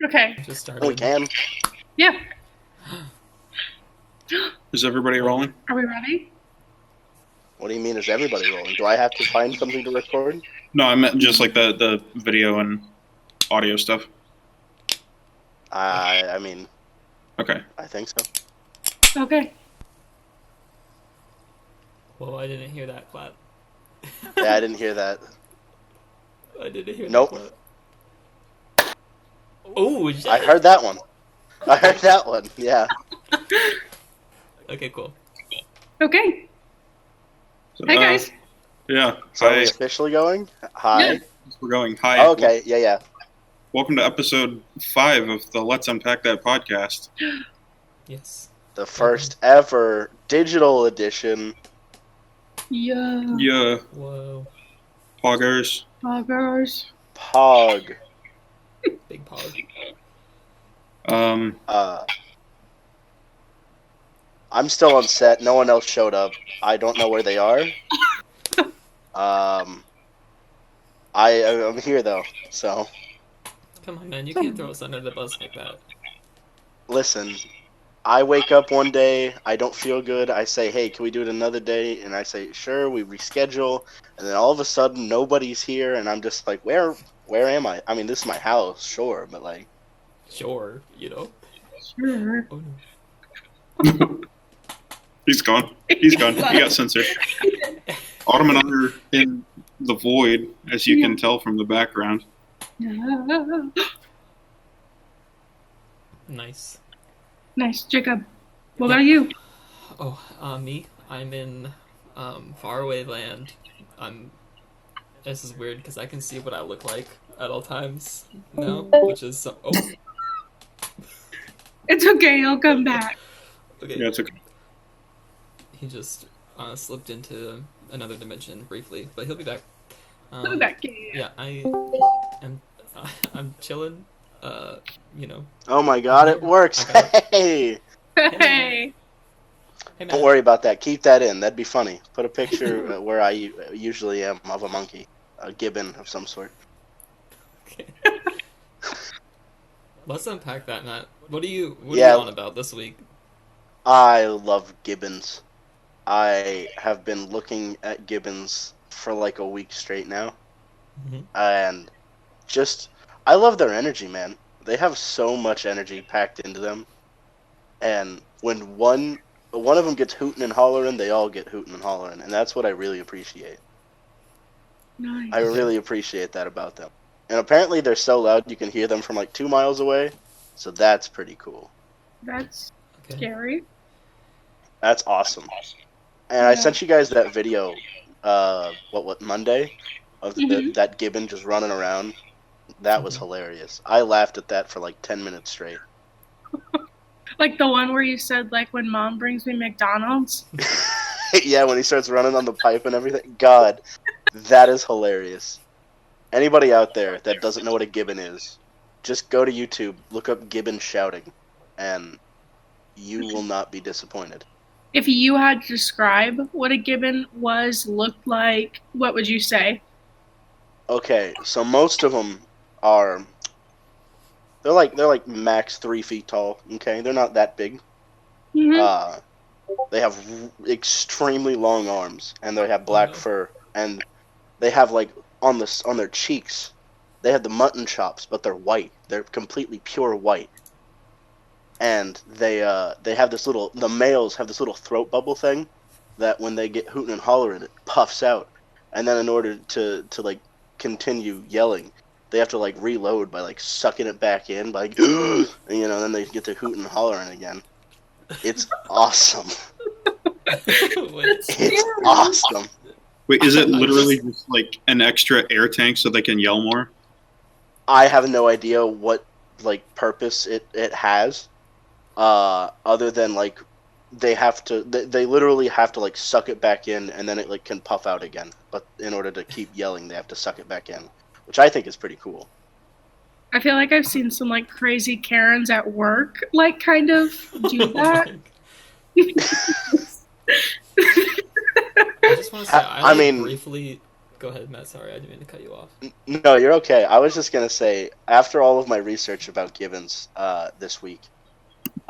Okay. Just started. We can. Yeah. Is everybody rolling? Are we ready? What do you mean, is everybody rolling? Do I have to find something to record? No, I meant just like the video and audio stuff. I mean, Okay. I think so. Okay. Whoa, I didn't hear that clap. Yeah, I didn't hear that. I didn't hear Nope. that clap. Oh, shit. I heard that one. I heard that one. Yeah. Okay, cool. Okay. So, Hey, guys. Yeah. So are Hi. we officially going? Hi. Yeah. We're going. Hi. Oh, okay. Yeah. Welcome to episode 5 of the Let's Unpack That podcast. Yes. The first ever digital edition. Yeah. Yeah. Whoa. Poggers. Poggers. Pog. Big pog. I'm still on set. No one else showed up. I don't know where they are. I'm here though. So Come on, man. You can't throw us under the bus like that. listen. I wake up one day. I don't feel good. I say, "Hey, can we do it another day?" And I say, "Sure." We reschedule, and then all of a sudden, nobody's here, and I'm just like, "Where am I?" I mean, this is my house, sure, but like, Sure, you know. Sure. Oh no. He's gone. He's gone. He got censored. Autumn and I are in the void, as you can tell from the background. Yeah. Nice. Nice, Jacob. What about you? Oh, me? I'm in faraway land. This is weird because I can see what I look like at all times now, which is oh. It's okay. He'll come back. Okay. Yeah, it's okay. He just slipped into another dimension briefly, but he'll be back. He'll be back. Yeah, I'm chilling. You know. oh my god, it works. I got it. Hey, Hey. Hey, man. don't worry about that. Keep that in. That'd be funny. Put a picture where I usually am of a monkey, a gibbon of some sort. Okay. Let's unpack that, Matt. What are you Yeah. on about this week? I love gibbons. I have been looking at gibbons for like a week straight now, Mhm. and just I love their energy, man. They have so much energy packed into them, and when one of them gets hooting and hollering, they all get hooting and hollering, and that's what I really appreciate. Nice. I really appreciate that about them. And apparently they're so loud you can hear them from like 2 miles away, so that's pretty cool. That's Okay. scary. That's awesome. And I Yeah. sent you guys that video, what Monday, of Mhm. that gibbon just running around. That was hilarious. I laughed at that for like 10 minutes straight. Like the one where you said, like, when Mom brings me McDonald's. Yeah, when he starts running on the pipe and everything. God, that is hilarious. Anybody out there that doesn't know what a gibbon is, just go to YouTube, look up gibbon shouting, and you will not be disappointed. If you had to describe what a gibbon looked like, what would you say? Okay, so most of them are they're like max 3 feet tall. Okay, they're not that big. Mm-hmm. They have extremely long arms, and they have black no. fur, and they have like on their cheeks, they have the mutton chops, but they're white. They're completely pure white, and they have the males have this little throat bubble thing that when they get hooting and hollering, it puffs out, and then in order to like continue yelling, they have to like reload by like sucking it back in, by like, and, then they get to hooting and hollering again. It's awesome. Wait. It's awesome. Wait, is it literally just like an extra air tank so they can yell more? I have no idea what like purpose it has, other than like they literally have to like suck it back in, and then it like can puff out again. But in order to keep yelling, they have to suck it back in, which I think is pretty cool. I feel like I've seen some like crazy Karens at work, like kind of do that. I just want to say, I mean- briefly. Go ahead, Matt. Sorry, I didn't mean to cut you off. No, you're okay. I was just gonna say, after all of my research about gibbons this week,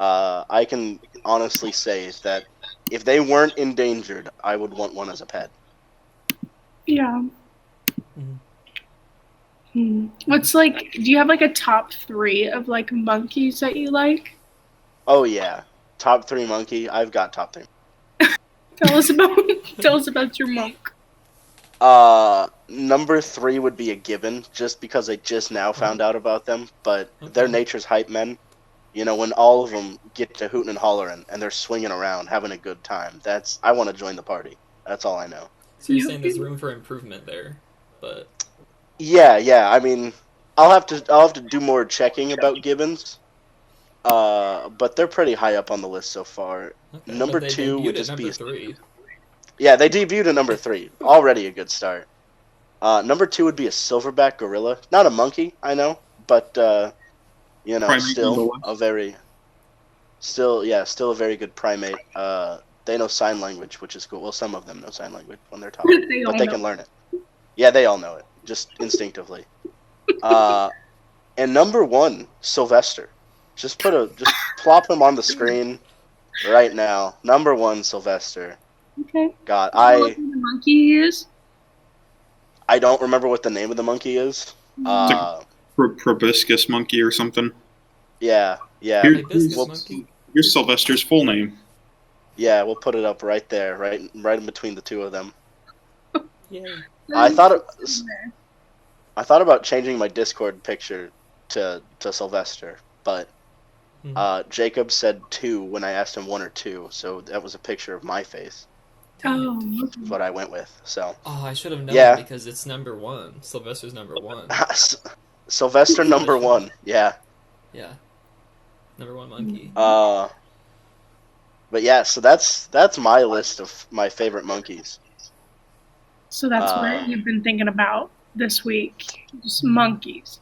I can honestly say that if they weren't endangered, I would want one as a pet. Yeah. Mm-hmm. What's like? Do you have like a top 3 of like monkeys that you like? Oh yeah, top 3 monkey. I've got top 3. Tell us about your monk. Number 3 would be a gibbon, just because I just now found out about them. But they're nature's hype men. You know, when all of them get to hooting and hollering and they're swinging around, having a good time. I want to join the party. That's all I know. So you're saying there's room for improvement there, but yeah. I mean, I'll have to do more checking about gibbons. But they're pretty high up on the list so far. okay. Number But they 2 would debuted just at be number 3. Yeah, they debuted at number 3. Already a good start. Number 2 would be a silverback gorilla. Not a monkey, I know, but you know, Primate still gorilla. a very good primate. They know sign language, which is cool. Well, some of them know sign language when they're talking, but they can learn it. Yeah, they all know it, just instinctively. And number 1, Sylvester. Just plop him on the screen right now. Number 1, Sylvester. Okay. God, You know what the monkey is? I don't remember what the name of the monkey is. Proboscis monkey or something. Yeah. Hibiscus Well, monkey. Here's Sylvester's full name. Yeah, we'll put it up right there, right in between the two of them. Yay. I thought about changing my Discord picture to Sylvester, but Jacob said 2 when I asked him 1 or 2, so that was a picture of my face. Oh, That's what I went with. So. Oh, I should have known because it's number 1. Sylvester's number 1. Sylvester number 1. Yeah. Yeah. Number 1 monkey. But yeah, so that's my list of my favorite monkeys. So that's what you've been thinking about this week. Just monkeys.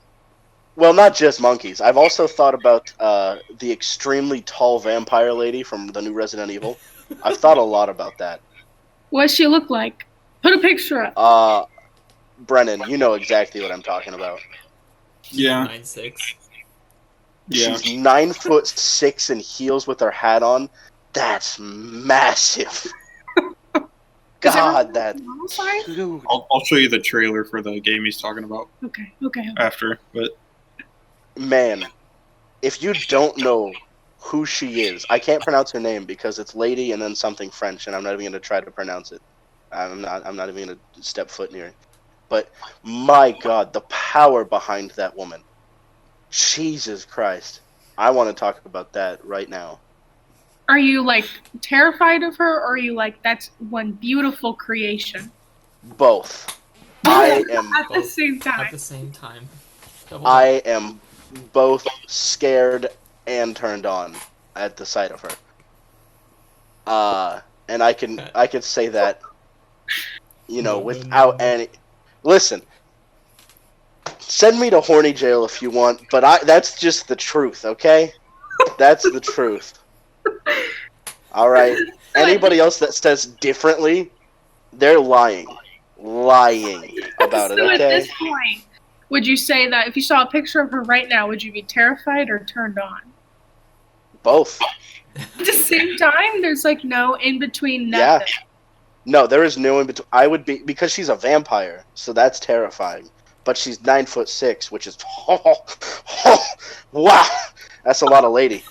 Well, not just monkeys. I've also thought about the extremely tall vampire lady from the new Resident Evil. I've thought a lot about that. What does she look like? Put a picture up. Brennen, you know exactly what I'm talking about. Yeah. 9'6". Yeah. She's 9'6" in heels with her hat on. That's massive. God, that. Dude. I'll show you the trailer for the game he's talking about Okay. after. But Man, if you don't know who she is, I can't pronounce her name because it's lady and then something French, and I'm not even going to try to pronounce it. I'm not even going to step foot near it. But my God, the power behind that woman. Jesus Christ. I want to talk about that right now. Are you like terrified of her, or are you like, that's one beautiful creation? Both. I am. At the same time. At the same time. I am both scared and turned on at the sight of her. And I can say that, without any. Listen, send me to horny jail if you want, but that's just the truth, okay? That's the truth. All right. Anybody else that says differently, they're lying about it. So Okay. at this point, would you say that if you saw a picture of her right now, would you be terrified or turned on? Both. At the same time, there's like no in between. Yeah. Nothing. No, there is no in between. I would be because she's a vampire, so that's terrifying. But she's 9'6", which is wow, that's a lot of lady.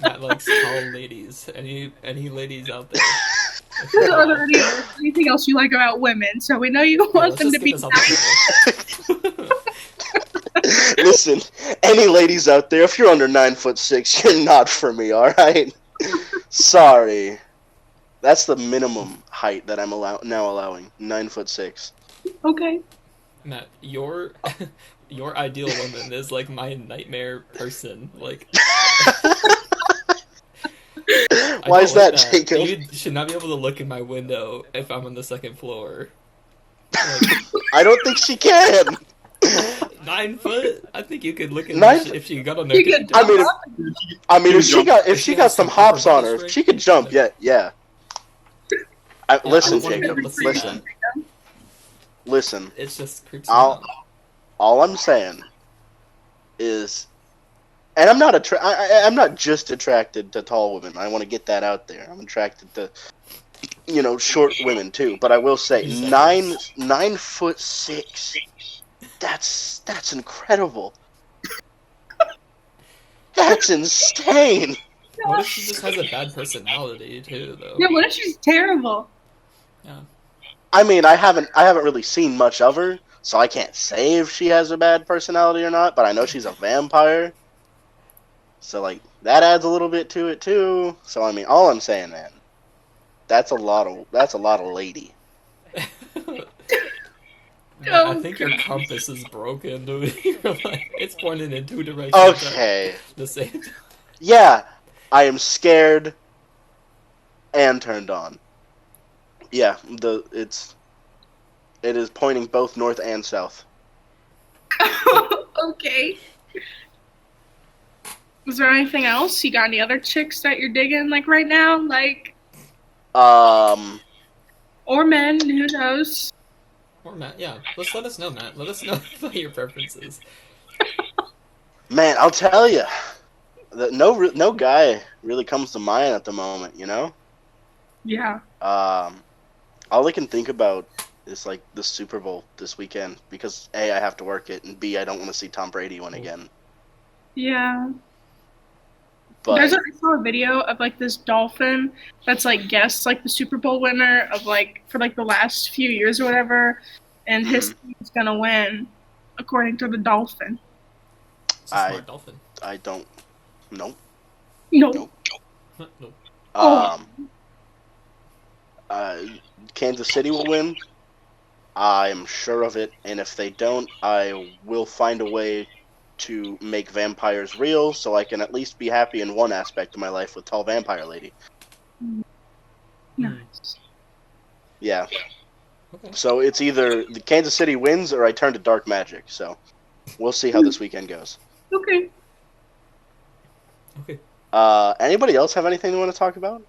Matt likes tall ladies. Any ladies out there? Are there anything else you like about women? So we know you want them to be nice. Listen, any ladies out there, if you're under 9'6", you're not for me. All right. Sorry. That's the minimum height that I'm now allowing. 9'6". Okay. Matt, your ideal woman is like my nightmare person. Like, why is that, Jacob? You should not be able to look in my window if I'm on the 2nd floor. Like, I don't think she can. 9 foot? I think you could look in if she got on there. You could I mean, if she got some hops on her, she could jump. Yeah. Listen, wanna be Jacob. able to see Listen. Listen. It just creeps me out. All I'm saying is, and I'm not I'm not just attracted to tall women. I want to get that out there. I'm attracted to, short women too. But I will say, You said 9'6". That's incredible. That's insane. What if she just has a bad personality too, though? Yeah, what if she's terrible? Yeah. I mean, I haven't really seen much of her, so I can't say if she has a bad personality or not. But I know she's a vampire, so like that adds a little bit to it too. So I mean, all I'm saying, man, that's a lot of lady. I think your compass is broken, dude. You're like, it's pointing in two directions. Okay. The same. Yeah, I am scared and turned on. Yeah, it is pointing both north and south. Okay. Is there anything else? You got any other chicks that you're digging like right now? Or men, who knows? Or Matt, yeah. Let us know, Matt. Let us know about your preferences. Man, I'll tell you, no guy really comes to mind at the moment. Yeah. All I can think about is like the Super Bowl this weekend because A, I have to work it, and B, I don't want to see Tom Brady win again. Yeah. But I saw a video of like this dolphin that's like guessed like the Super Bowl winner of like for like the last few years or whatever, and his team's gonna win according to the dolphin. It's a smart dolphin. I don't. Nope. No. Nope. Kansas City will win. I'm sure of it, and if they don't, I will find a way to make vampires real so I can at least be happy in one aspect of my life with Tall Vampire Lady. Nice. Yeah. Okay. So it's either the Kansas City wins or I turn to dark magic. So we'll see how this weekend goes. Okay. Anybody else have anything they want to talk about?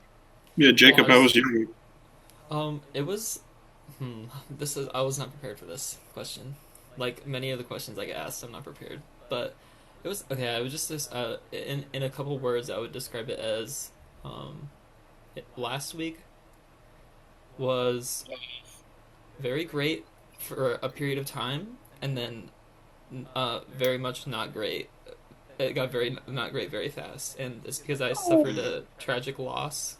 Yeah, Jacob, how was your week? It was. I was not prepared for this question. Like many of the questions I get asked, I'm not prepared. But it was okay. I would just in a couple words, I would describe it as last week was very great for a period of time, and then very much not great. It got very not great very fast, and it's because I suffered a tragic loss.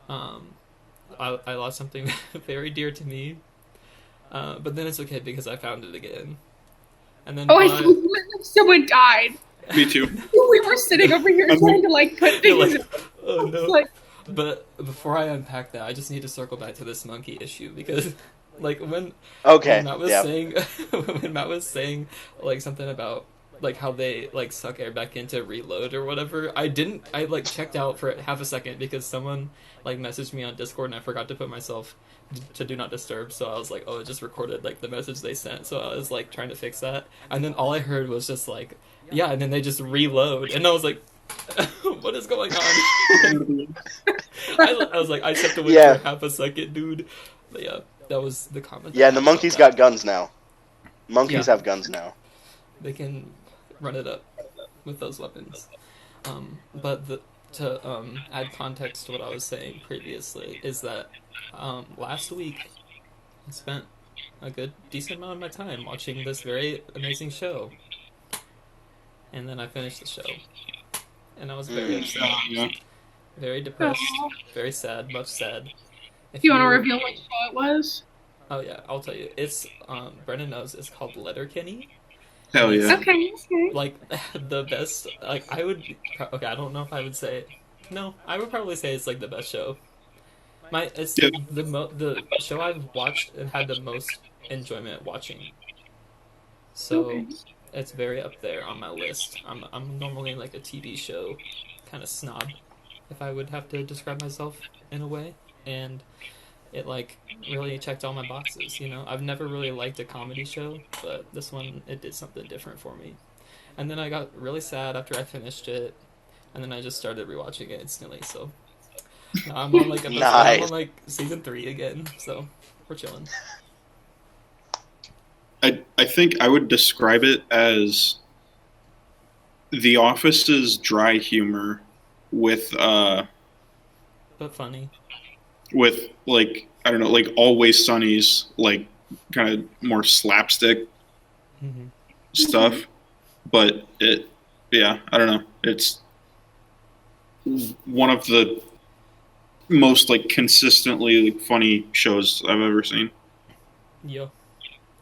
I lost something very dear to me, but then it's okay because I found it again. And then I thought someone died. Me too. We were sitting over here trying to like put things. Oh no! But before I unpack that, I just need to circle back to this monkey issue because, like, when Matt was saying when Matt was saying like something about like how they like suck air back in to reload or whatever, I like checked out for half a second because someone like messaged me on Discord and I forgot to put myself to do not disturb, so I was like, oh, it just recorded like the message they sent, so I was like trying to fix that, and then all I heard was just like, yeah, and then they just reload, and I was like, what is going on? I was like, I stepped away for half a second, dude. But yeah, that was the comment. Yeah, and the monkeys got guns now. Monkeys have guns now. They can run it up with those weapons. But to add context to what I was saying previously is that last week I spent a decent amount of my time watching this very amazing show, and then I finished the show, and I was very upset, very depressed, very sad, much sad. If you want to reveal what show it was? Oh yeah, I'll tell you. It's Brennen knows. It's called Letterkenny. Hell yeah. Okay. Like the best. Like I would. Okay, I don't know if I would say. No, I would probably say it's like the best show. It's the show I've watched and had the most enjoyment watching. So it's very up there on my list. I'm normally like a TV show kind of snob, if I would have to describe myself in a way, and it like really checked all my boxes. I've never really liked a comedy show, but this one, it did something different for me. And then I got really sad after I finished it, and then I just started rewatching it instantly. So No, I'm on like Nice. I'm on like season 3 again, so we're chilling. I think I would describe it as The Office's dry humor with but funny. With like I don't know, like Always Sunny's like kind of more slapstick stuff. But I don't know. It's one of the most like consistently like, funny shows I've ever seen. Yeah.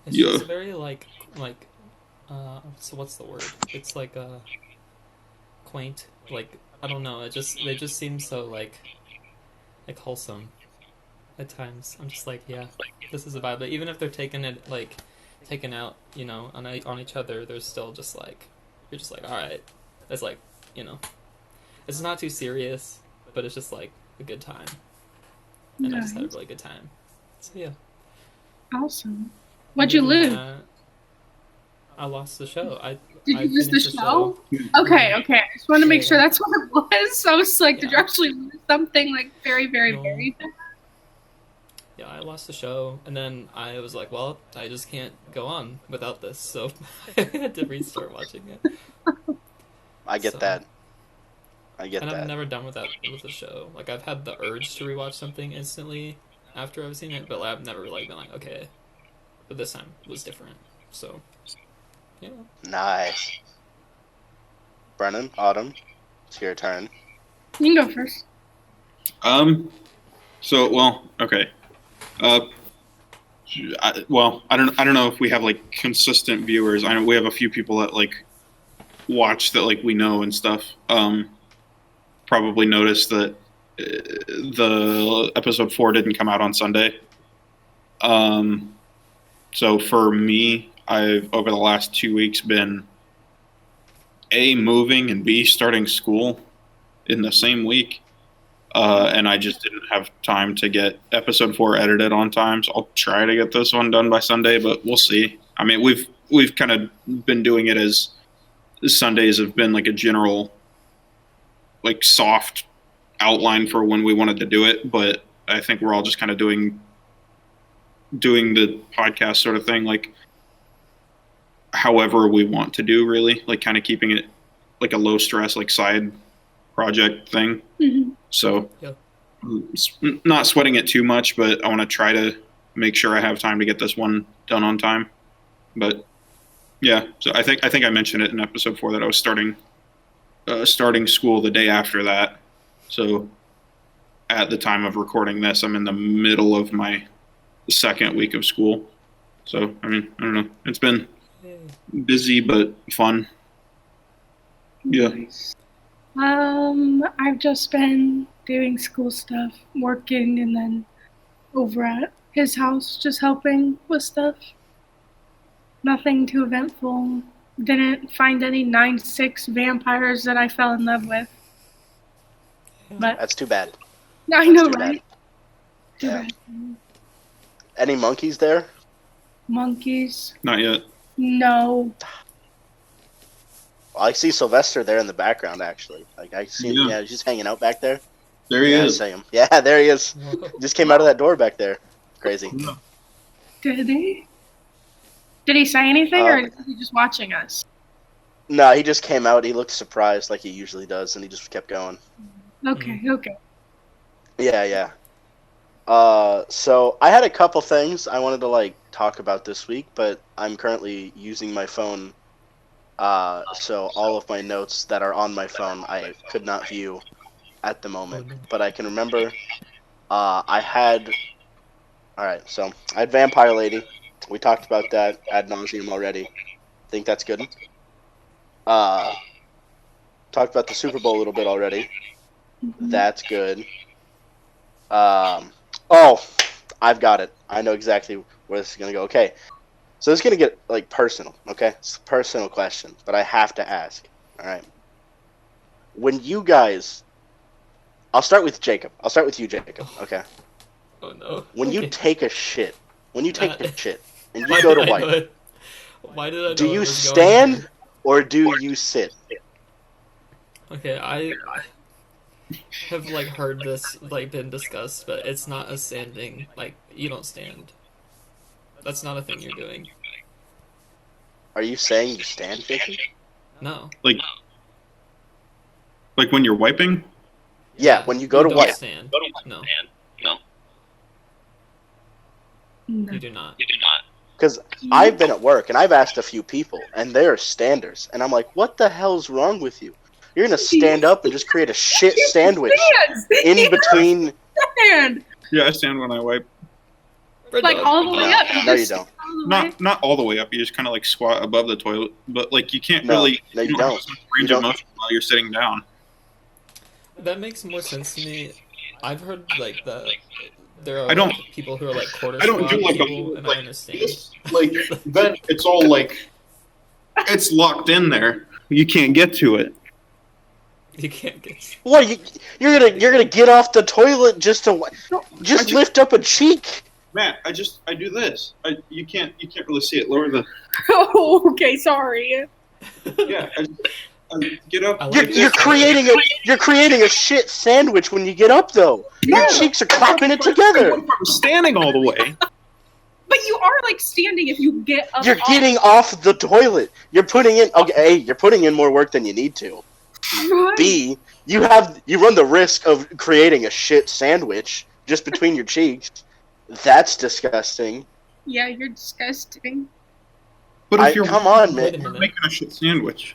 It's just very like so what's the word? It's like quaint. Like I don't know. They just seem so like wholesome at times. I'm just like, yeah, this is a vibe. But even if they're taken out, you know, on each other, there's still just like you're just like, all right, it's like, you know, it's not too serious, but it's just like a good time, and I just had a really good time. So yeah. Awesome. What'd you lose? I lost the show. Did you lose the show? Okay. I just wanted to make sure that's what it was. I was like, did you actually lose something like very, very, very bad? Yeah, I lost the show, and then I was like, well, I just can't go on without this, so I had to restart watching it. I get that. And I'm never done with the show. Like, I've had the urge to rewatch something instantly after I've seen it, but I've never like been like, okay, but this time it was different. So, yeah. Nice. Brennen, Autumn, it's your turn. You can go first. Okay. I don't know if we have like consistent viewers. I know we have a few people that like watch that like we know and stuff. Probably noticed that the episode 4 didn't come out on Sunday. So for me, I've over the last 2 weeks been A, moving, and B, starting school in the same week. And I just didn't have time to get episode 4 edited on time. So I'll try to get this one done by Sunday, but we'll see. I mean, we've kind of been doing it as Sundays have been like a general, like soft outline for when we wanted to do it. But I think we're all just kind of doing the podcast sort of thing, like however we want to do, really, like kind of keeping it like a low stress, like side project thing. So not sweating it too much, but I want to try to make sure I have time to get this one done on time. But yeah, so I think I mentioned it in episode 4 that I was starting school the day after that. So at the time of recording this, I'm in the middle of my second week of school. So I mean, I don't know. It's been busy but fun. Yeah. Nice. I've just been doing school stuff, working, and then over at his house, just helping with stuff. Nothing too eventful. Didn't find any 9/6 vampires that I fell in love with. But that's too bad. I know, right? Too bad. Any monkeys there? Monkeys? Not yet. No. Well, I see Sylvester there in the background, actually. Like I see him, he's just hanging out back there. There he is. I see him. Yeah, there he is. Just came out of that door back there. Crazy. Did he? Did he say anything, or is he just watching us? No, he just came out. He looked surprised, like he usually does, and he just kept going. Okay. Yeah. So I had a couple things I wanted to like talk about this week, but I'm currently using my phone. So all of my notes that are on my phone, I could not view at the moment, but I can remember. All right, so I had Vampire Lady. We talked about that ad nauseum already. Think that's good. Talked about the Super Bowl a little bit already. That's good. Oh, I've got it. I know exactly where this is gonna go. Okay, so this is gonna get like personal. Okay, it's a personal question, but I have to ask. All right. When you guys, I'll start with Jacob. I'll start with you, Jacob. Okay. Oh no. When you take a shit, and you go to wipe, why did I know do you stand or do you sit? Okay, have like heard this like been discussed, but it's not a standing. Like you don't stand. That's not a thing you're doing. Are you saying you stand, Jacob? No. Like when you're wiping? Yeah, when you go to wipe. Stand. No. You do not. Because I've been at work and I've asked a few people, and they're standers, and I'm like, "What the hell's wrong with you? You're gonna stand up and just create a shit sandwich in between." Yeah, I stand when I wipe. Like all the way up. No, you don't. Not all the way up. You just kind of like squat above the toilet, but like you can't really. No, you don't. Range of motion while you're sitting down. That makes more sense to me. I've heard like there are people who are like quarter squat people, and I understand. Like then it's all like it's locked in there. You can't get to it. You can't get. What you're gonna get off the toilet just to lift up a cheek? Matt, I do this. You can't really see it. Lower the. Oh, okay, sorry. Yeah, get up. You're creating a shit sandwich when you get up though. Your cheeks are clapping it together. I'm standing all the way. But you are like standing if you get up. You're getting off the toilet. You're putting in A, you're putting in more work than you need to. Right. B, you run the risk of creating a shit sandwich just between your cheeks. That's disgusting. Yeah, you're disgusting. But if come on, man. You're making a shit sandwich.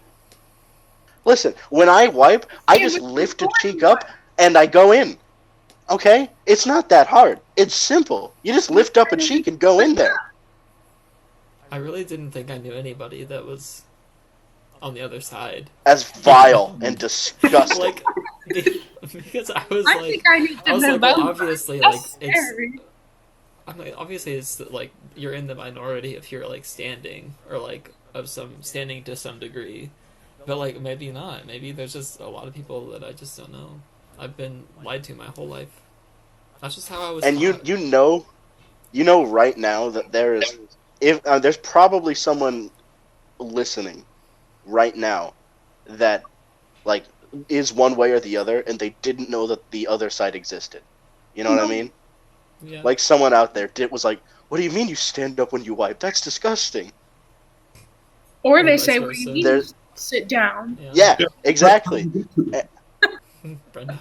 Listen, when I wipe, I just lift a cheek up and I go in. Okay? It's not that hard. It's simple. You just lift up a cheek and go in there. I really didn't think I knew anybody that was on the other side. As vile and disgusting. Like, because I was I like, think I need to know well, obviously, like, scary. I'm like, obviously, it's like you're in the minority if you're like standing or like standing to some degree, but like maybe not. Maybe there's just a lot of people that I just don't know. I've been lied to my whole life. That's just how I was. And taught. you know right now that there's probably someone listening right now that like is one way or the other, and they didn't know that the other side existed. You know what I mean? Yeah. Like someone out there was like, "What do you mean you stand up when you wipe? That's disgusting." Or they say, "What do you mean sit down?" Yeah, exactly. Brennen.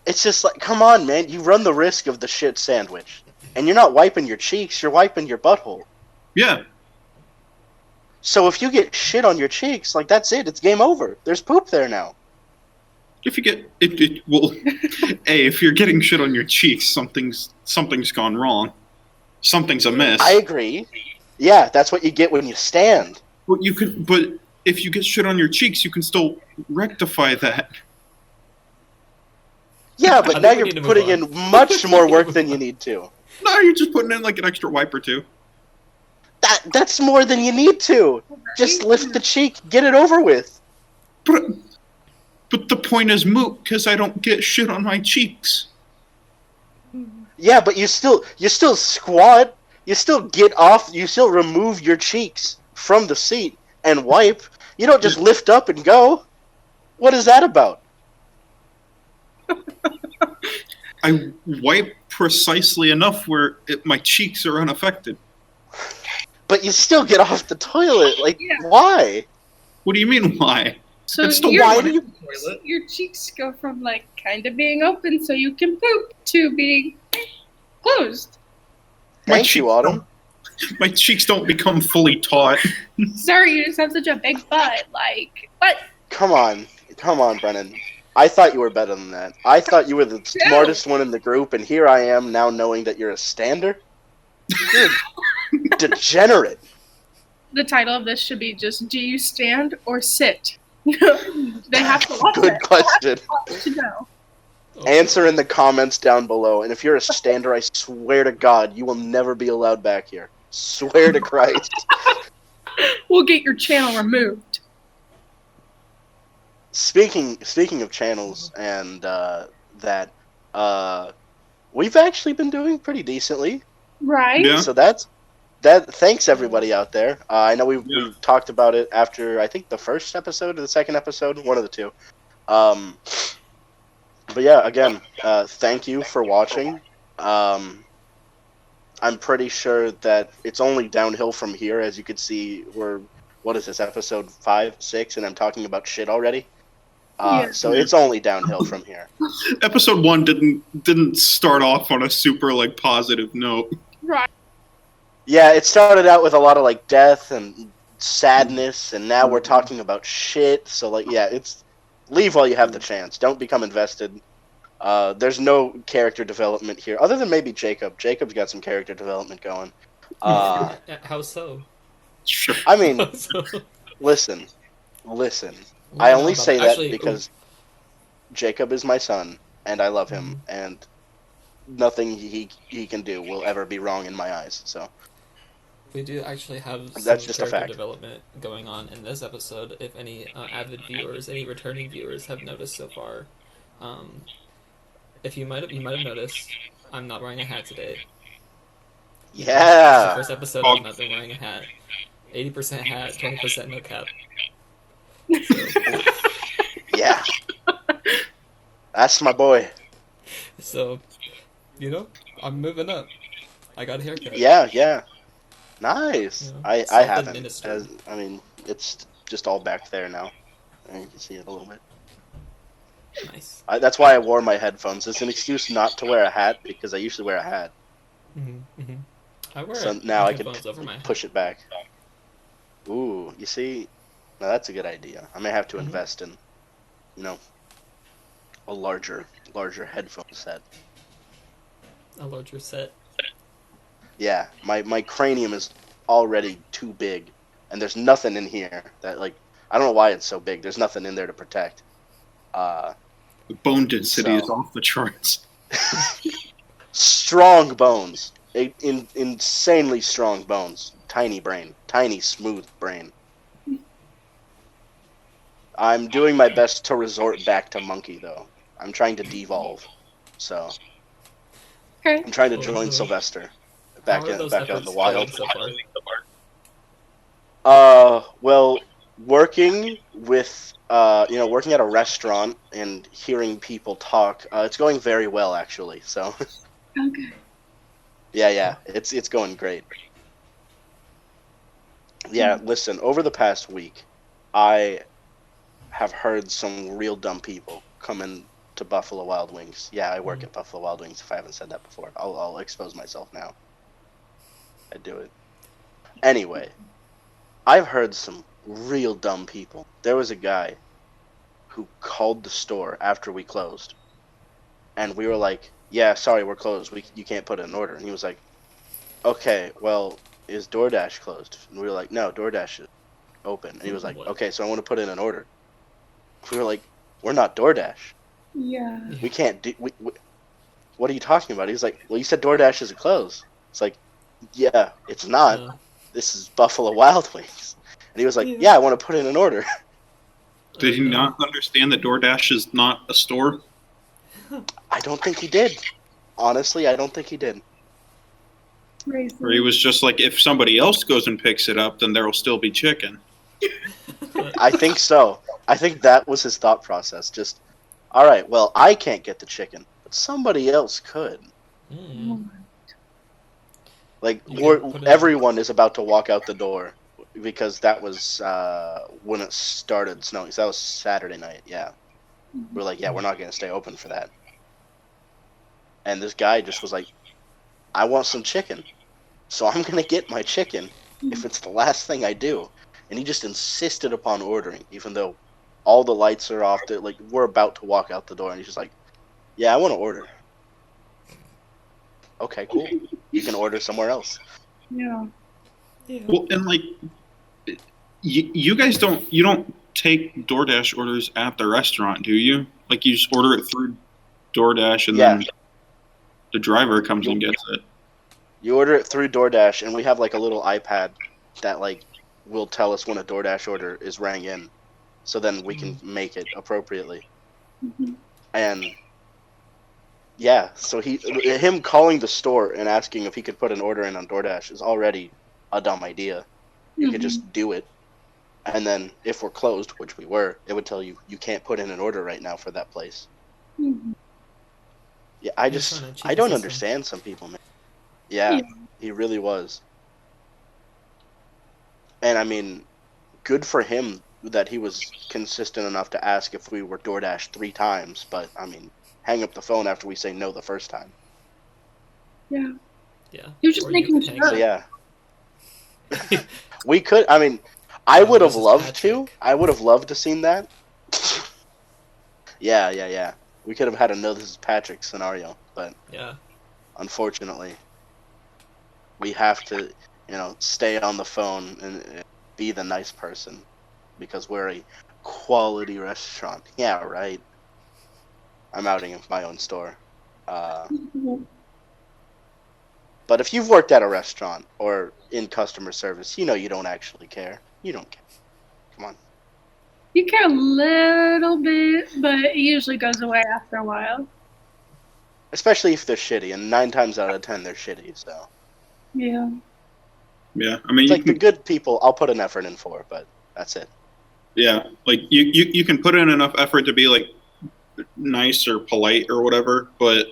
It's just like, come on, man. You run the risk of the shit sandwich, and you're not wiping your cheeks. You're wiping your butthole. Yeah. So if you get shit on your cheeks, like that's it. It's game over. There's poop there now. If you get if you're getting shit on your cheeks, something's gone wrong. Something's amiss. I agree. Yeah, that's what you get when you stand. But if you get shit on your cheeks, you can still rectify that. Yeah, but now you're putting in much more work than you need to. No, you're just putting in like an extra wipe or two. That's more than you need to. Just lift the cheek, get it over with. But the point is moot because I don't get shit on my cheeks. Yeah, but you still squat. You still get off. You still remove your cheeks from the seat and wipe. You don't just lift up and go. What is that about? I wipe precisely enough where my cheeks are unaffected. But you still get off the toilet. Like, why? What do you mean, why? So your cheeks go from like kind of being open so you can poop to being closed. Thank you, Autumn. My cheeks don't become fully taut. Sorry, you just have such a big butt. Like, what? Come on, Brennen. I thought you were better than that. I thought you were the smartest one in the group, and here I am now knowing that you're a stander. You're degenerate. The title of this should be just, do you stand or sit? They have to watch Good question. to know. Answer in the comments down below, and if you're a stander, I swear to God, you will never be allowed back here. Swear to Christ. We'll get your channel removed. Speaking of channels and that, we've actually been doing pretty decently. Right. Yeah. So that. Thanks everybody out there. I know we talked about it after I think the first episode or the second episode, one of the two. But yeah, again, thank you for watching. I'm pretty sure that it's only downhill from here. As you can see, what is this, episode 5, 6, and I'm talking about shit already. So it's only downhill from here. Episode 1 didn't start off on a super positive note. Right. Yeah, it started out with a lot of death and sadness, and now we're talking about shit. So it's leave while you have the chance. Don't become invested. There's no character development here, other than maybe Jacob. Jacob's got some character development going. How so? Sure. I mean, listen. I only say that because Jacob is my son, and I love him, and nothing he can do will ever be wrong in my eyes. So we do actually have some that's just character development going on in this episode. If any avid viewers, any returning viewers have noticed so far. If you might have noticed, I'm not wearing a hat today. Yeah. It's the first episode I've not been wearing a hat. 80% hat, 20% no cap. So. Yeah. That's my boy. So, I'm moving up. I got a haircut. Yeah. Nice. I haven't. It's just all back there now. And you can see it a little bit. Nice. That's why I wore my headphones. It's an excuse not to wear a hat because I usually wear a hat. I wear so now I can over my push it back. Ooh, you see? Now that's a good idea. I may have to invest in, a larger headphone set. A larger set? Yeah, my cranium is already too big, and there's nothing in here that I don't know why it's so big. There's nothing in there to protect. The bone density is off the charts. Strong bones. Insanely strong bones. Tiny brain. Tiny, smooth brain. I'm doing my best to resort back to monkey, though. I'm trying to devolve. So. Okay. I'm trying to join Sylvester. Back out in the wild. So well, working with working at a restaurant and hearing people talk, it's going very well actually. So okay. Yeah, it's going great. Yeah, listen, over the past week, I have heard some real dumb people come in to Buffalo Wild Wings. Yeah, I work at Buffalo Wild Wings. If I haven't said that before, I'll expose myself now. I do it. Anyway, I've heard some real dumb people. There was a guy who called the store after we closed, and we were like, "Yeah, sorry, we're closed. You can't put in an order." And he was like, "Okay, well, is DoorDash closed?" And we were like, "No, DoorDash is open." And he was like, "Okay, so I want to put in an order." We were like, "We're not DoorDash. Yeah. We can't do. What are you talking about?" He was like, "Well, you said DoorDash is closed." It's like, "Yeah, it's not. Yeah. This is Buffalo Wild Wings." And he was like, "Yeah, I want to put in an order." Did he not understand that DoorDash is not a store? I don't think he did. Honestly, I don't think he did. Or he was just like, if somebody else goes and picks it up, then there will still be chicken. I think so. I think that was his thought process. Just, all right, well, I can't get the chicken, but somebody else could. Everyone is about to walk out the door because that was when it started snowing. So that was Saturday night, yeah. We're like, yeah, we're not going to stay open for that. And this guy just was like, I want some chicken. So I'm going to get my chicken if it's the last thing I do. And he just insisted upon ordering, even though all the lights are off. We're about to walk out the door, and he's just like, yeah, I want to order. Okay, cool. You can order somewhere else. Yeah. Well, and you guys don't take DoorDash orders at the restaurant, do you? You just order it through DoorDash, and then the driver comes and gets it. You order it through DoorDash, and we have a little iPad that will tell us when a DoorDash order is rang in, so then we can make it appropriately. And yeah, so him calling the store and asking if he could put an order in on DoorDash is already a dumb idea. You could just do it, and then if we're closed, which we were, it would tell you can't put in an order right now for that place. Mm-hmm. Yeah, I don't understand some people, man. Yeah, he really was. And I mean, good for him that he was consistent enough to ask if we were DoorDash 3 times, but I mean, hang up the phone after we say no the first time. Yeah. Yeah. He was just making sure. So yeah. We could, I mean, I would have loved to. I would have loved to seen that. Yeah. We could have had a no, this is Patrick scenario, but yeah, unfortunately, we have to, stay on the phone and be the nice person because we're a quality restaurant. Yeah, right. I'm outing my own store. But if you've worked at a restaurant or in customer service, you don't actually care. You don't care. Come on. You care a little bit, but it usually goes away after a while. Especially if they're shitty, and 9 times out of 10 they're shitty, so. Yeah. Yeah, I mean... It's like the good people, I'll put an effort in for, but that's it. Yeah, like, you can put in enough effort to be, like, nice or polite or whatever, but...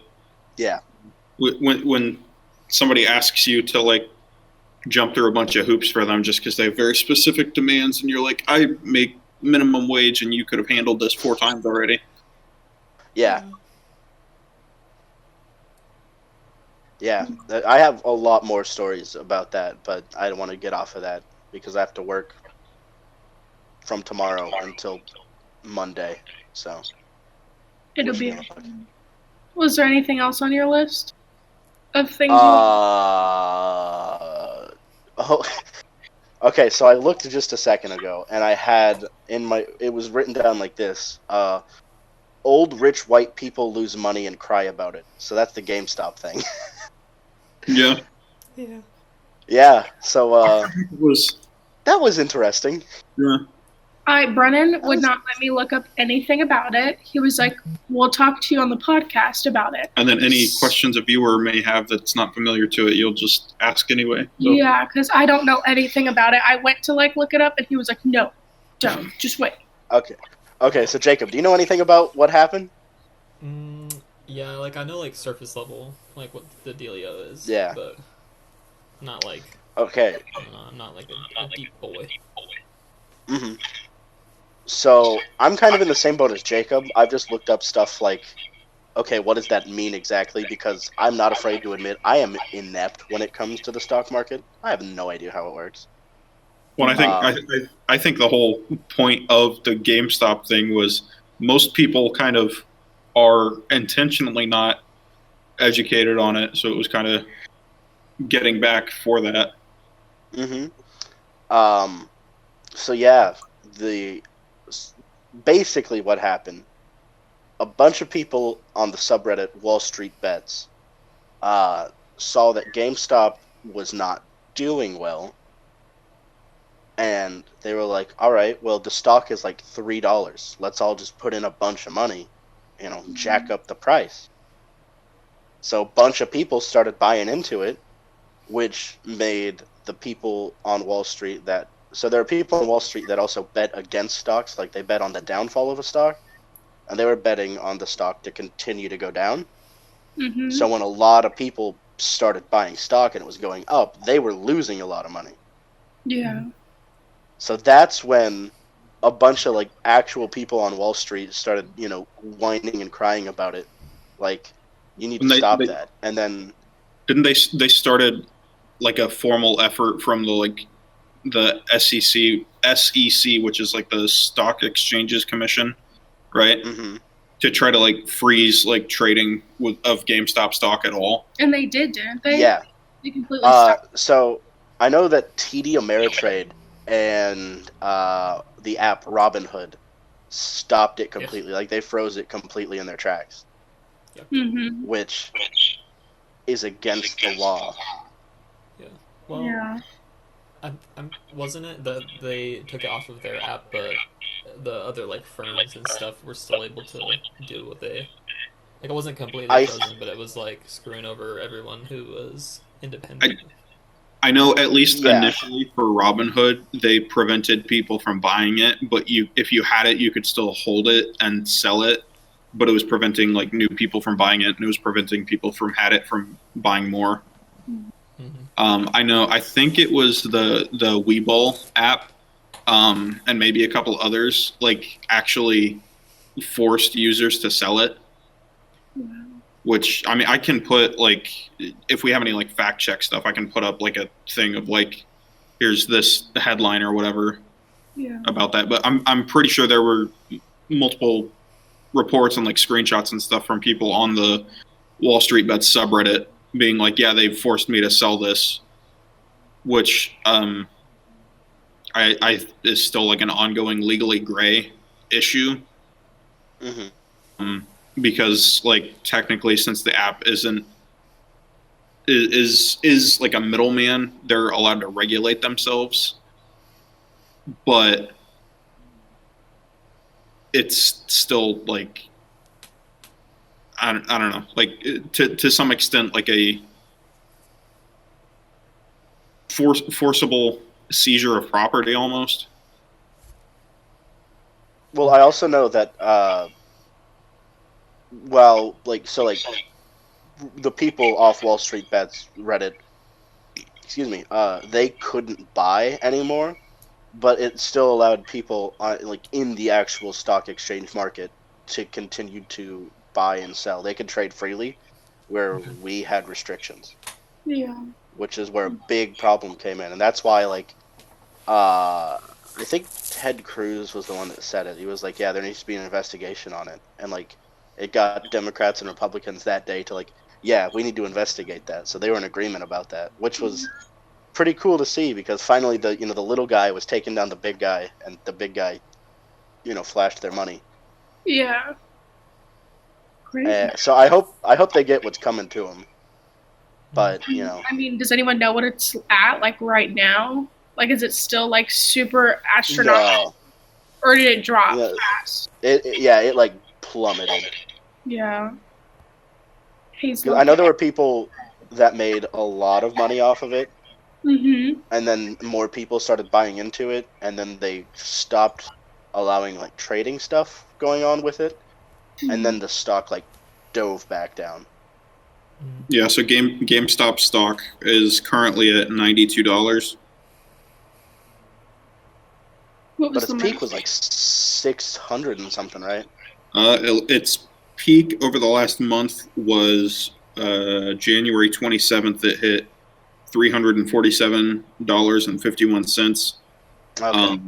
Yeah. When somebody asks you to, like, jump through a bunch of hoops for them just because they have very specific demands, and you're like, I make minimum wage and you could have handled this 4 times already. Yeah. Yeah, I have a lot more stories about that, but I don't want to get off of that because I have to work from tomorrow until Monday, so. It'll be... Was there anything else on your list of things okay, so I looked just a second ago, and I had it was written down like this, old rich white people lose money and cry about it. So that's the GameStop thing. Yeah. Yeah, so, that was interesting. Yeah. Brennen would not let me look up anything about it. He was like, we'll talk to you on the podcast about it. And then any questions a viewer may have that's not familiar to it, you'll just ask anyway. So. Yeah, because I don't know anything about it. I went to, look it up, and he was like, no, don't. Just wait. Okay, so Jacob, do you know anything about what happened? Yeah, I know, surface level, what the dealio is. Yeah. But not, Okay. I'm not, a deep boy. Mm-hmm. So, I'm kind of in the same boat as Jacob. I've just looked up stuff okay, what does that mean exactly? Because I'm not afraid to admit I am inept when it comes to the stock market. I have no idea how it works. Well, I think the whole point of the GameStop thing was most people kind of are intentionally not educated on it, so it was kind of getting back for that. Mm-hmm. So yeah, basically what happened, a bunch of people on the subreddit Wall Street Bets saw that GameStop was not doing well, and they were like, all right, well, the stock is $3. Let's all just put in a bunch of money, jack up the price. So a bunch of people started buying into it, which made the people on Wall Street so there are people on Wall Street that also bet against stocks, they bet on the downfall of a stock, and they were betting on the stock to continue to go down. Mm-hmm. So when a lot of people started buying stock and it was going up, they were losing a lot of money. Yeah. So that's when a bunch of actual people on Wall Street started, whining and crying about it. You need to stop that. And then didn't they started a formal effort from the SEC, which is the Stock Exchanges Commission, right? Mm-hmm. To try to freeze trading of GameStop stock at all. And they didn't they? Yeah. They completely stopped. So I know that TD Ameritrade and the app Robinhood stopped it completely. Yeah. They froze it completely in their tracks. Yep. Mm-hmm. Which is against the law. Yeah. Well, yeah. Wasn't it that they took it off of their app, but the other firms and stuff were still able to do what they... it wasn't completely frozen, but it was screwing over everyone who was independent. I know at least initially for Robinhood, they prevented people from buying it, but if you had it, you could still hold it and sell it. but it was preventing like new people from buying it, and it was preventing people from buying more. I think it was the Webull app, and maybe a couple others, like actually forced users to sell it. Which, I mean, I can put, like, if we have any, like, fact check stuff, I can put up, like, a thing of, like, here's this headline or whatever about that. But I'm pretty sure there were multiple reports and, like, screenshots and stuff from people on the Wall Street Bets subreddit being like, yeah, they forced me to sell this, which I is still, like, an ongoing legally gray issue. Because, like, technically, since the app is like a middleman, they're allowed to regulate themselves, but it's still like I don't know, like to some extent, like a forcible seizure of property almost. Well, I also know that the people off Wall Street Bets Reddit, they couldn't buy anymore, but it still allowed people in the actual stock exchange market to continue to buy and sell. They could trade freely, where we had restrictions. Yeah. Which is where a big problem came in, and that's why I think Ted Cruz was the one that said it. He was like, yeah, there needs to be an investigation on it, and it got Democrats and Republicans that day to yeah, we need to investigate that. So they were in agreement about that, which was pretty cool to see, because finally the little guy was taking down the big guy, and the big guy, flashed their money. Yeah. Great. So I hope they get what's coming to them. But, I mean, does anyone know what it's at, right now? Is it still, super astronomical? No. Or did it drop fast? It plummeted. Yeah. I know there were people that made a lot of money off of it. Mm-hmm. And then more people started buying into it, and then they stopped allowing, trading stuff going on with it. Mm-hmm. And then the stock, dove back down. Yeah, so GameStop stock is currently at $92. But its peak was 600 and something, right? Its peak over the last month was January 27th. It hit $347.51. Okay.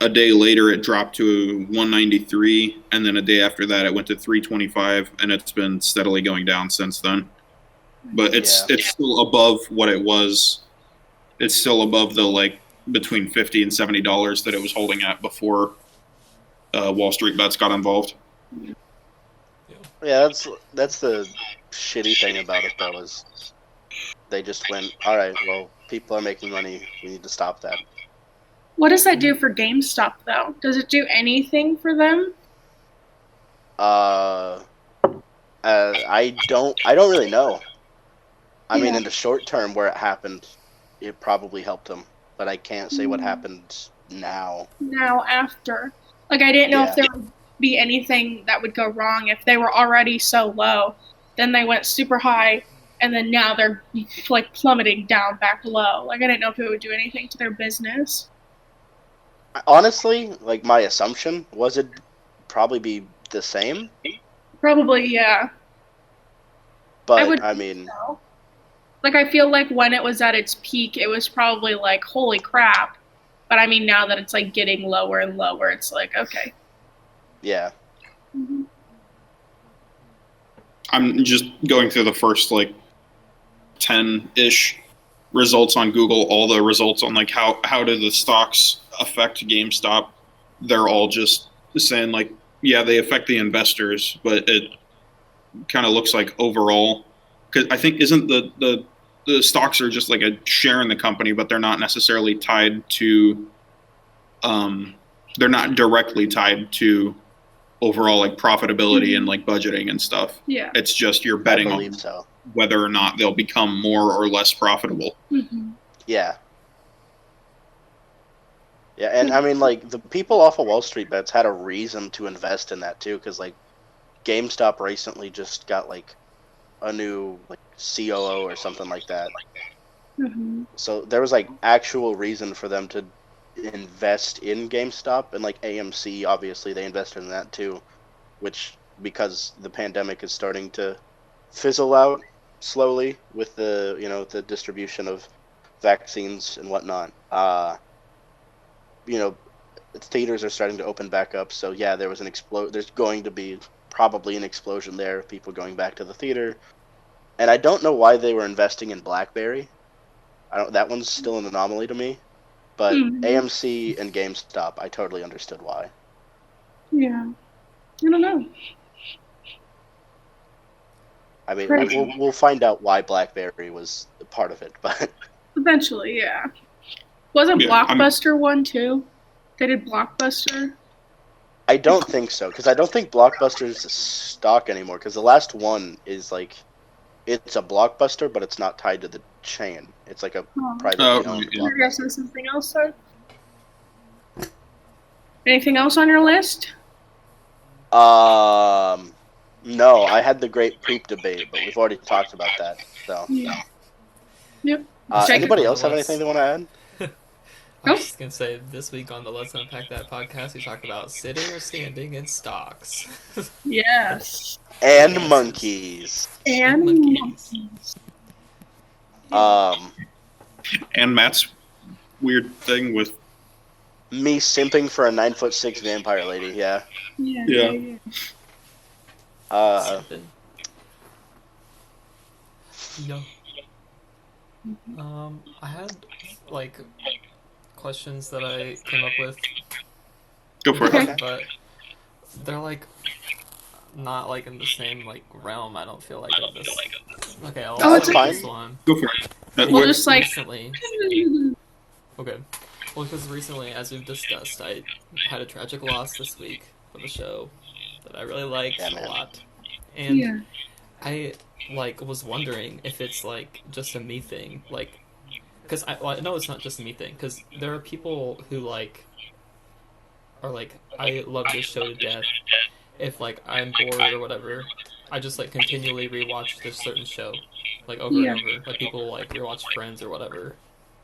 A day later, it dropped to $193, and then a day after that, it went to $325, and it's been steadily going down since then. But it's still above what it was. It's still above the between $50 and $70 that it was holding at before Wall Street Bets got involved. Yeah, that's the shitty thing about it, though, is they just went, all right, well, people are making money, we need to stop that. What does that do for GameStop, though? Does it do anything for them? I don't really know. I mean, in the short term where it happened, it probably helped them, but I can't say what happened now. Now, after. I didn't know if there would be anything that would go wrong if they were already so low. Then they went super high, and then now they're, plummeting down back low. I didn't know if it would do anything to their business. Honestly, my assumption was it'd probably be the same. Probably, yeah. But, I mean... So. I feel when it was at its peak, it was probably holy crap. But, I mean, now that it's, getting lower and lower, it's okay. Yeah. Mm-hmm. I'm just going through the first, 10-ish results on Google, all the results on, how do the stocks affect GameStop. They're all just saying, they affect the investors, but it kind of looks like overall... Because I think, isn't the stocks are just a share in the company, but they're not necessarily tied to... they're not directly tied to overall profitability and budgeting and stuff. Yeah. It's just you're betting on whether or not they'll become more or less profitable. Mm-hmm. Yeah. Yeah, and I mean the people off of Wall Street Bets had a reason to invest in that too, because GameStop recently just got like a new like COO or something like that. Mm-hmm. So there was like actual reason for them to invest in GameStop, and like AMC, obviously they invested in that too, which because the pandemic is starting to fizzle out slowly with the the distribution of vaccines and whatnot. Theaters are starting to open back up, so yeah, there was there's going to be probably an explosion there of people going back to the theater. And I don't know why they were investing in BlackBerry. That one's still an anomaly to me. But AMC and GameStop, I totally understood why. Yeah. I don't know. I mean, we'll find out why BlackBerry was a part of it, but eventually, yeah. Wasn't Blockbuster one too? They did Blockbuster. I don't think so, because I don't think Blockbuster is stock anymore. Because the last one is like, it's a Blockbuster, but it's not tied to the chain. It's like a privately owned. You're guessing something else, then? Anything else on your list? No, I had the great poop debate, but we've already talked about that. So. Yeah. Yep. Anybody else have anything they want to add? I was just gonna say, this week on the Let's Unpack That podcast, we talked about sitting or standing in stocks. Yes. And monkeys. And monkeys. And Matt's weird thing with me simping for a 9'6" vampire lady. Yeah. Yeah. No. I had like questions that I came up with. Go for it. But they're like not like in the same like realm. I don't feel like of this. Okay, I'll it's fine. This one. Go for it. Well, just like recently. Okay. Well, because recently, as we've discussed, I had a tragic loss this week for the show that I really liked a lot, and I was wondering if it's like just a me thing, like, because I know it's not just a me thing, because there are people who are like, I love this show to death. If like I'm bored or whatever, I just like continually rewatch this certain show, like over and over. Like people like rewatch Friends or whatever.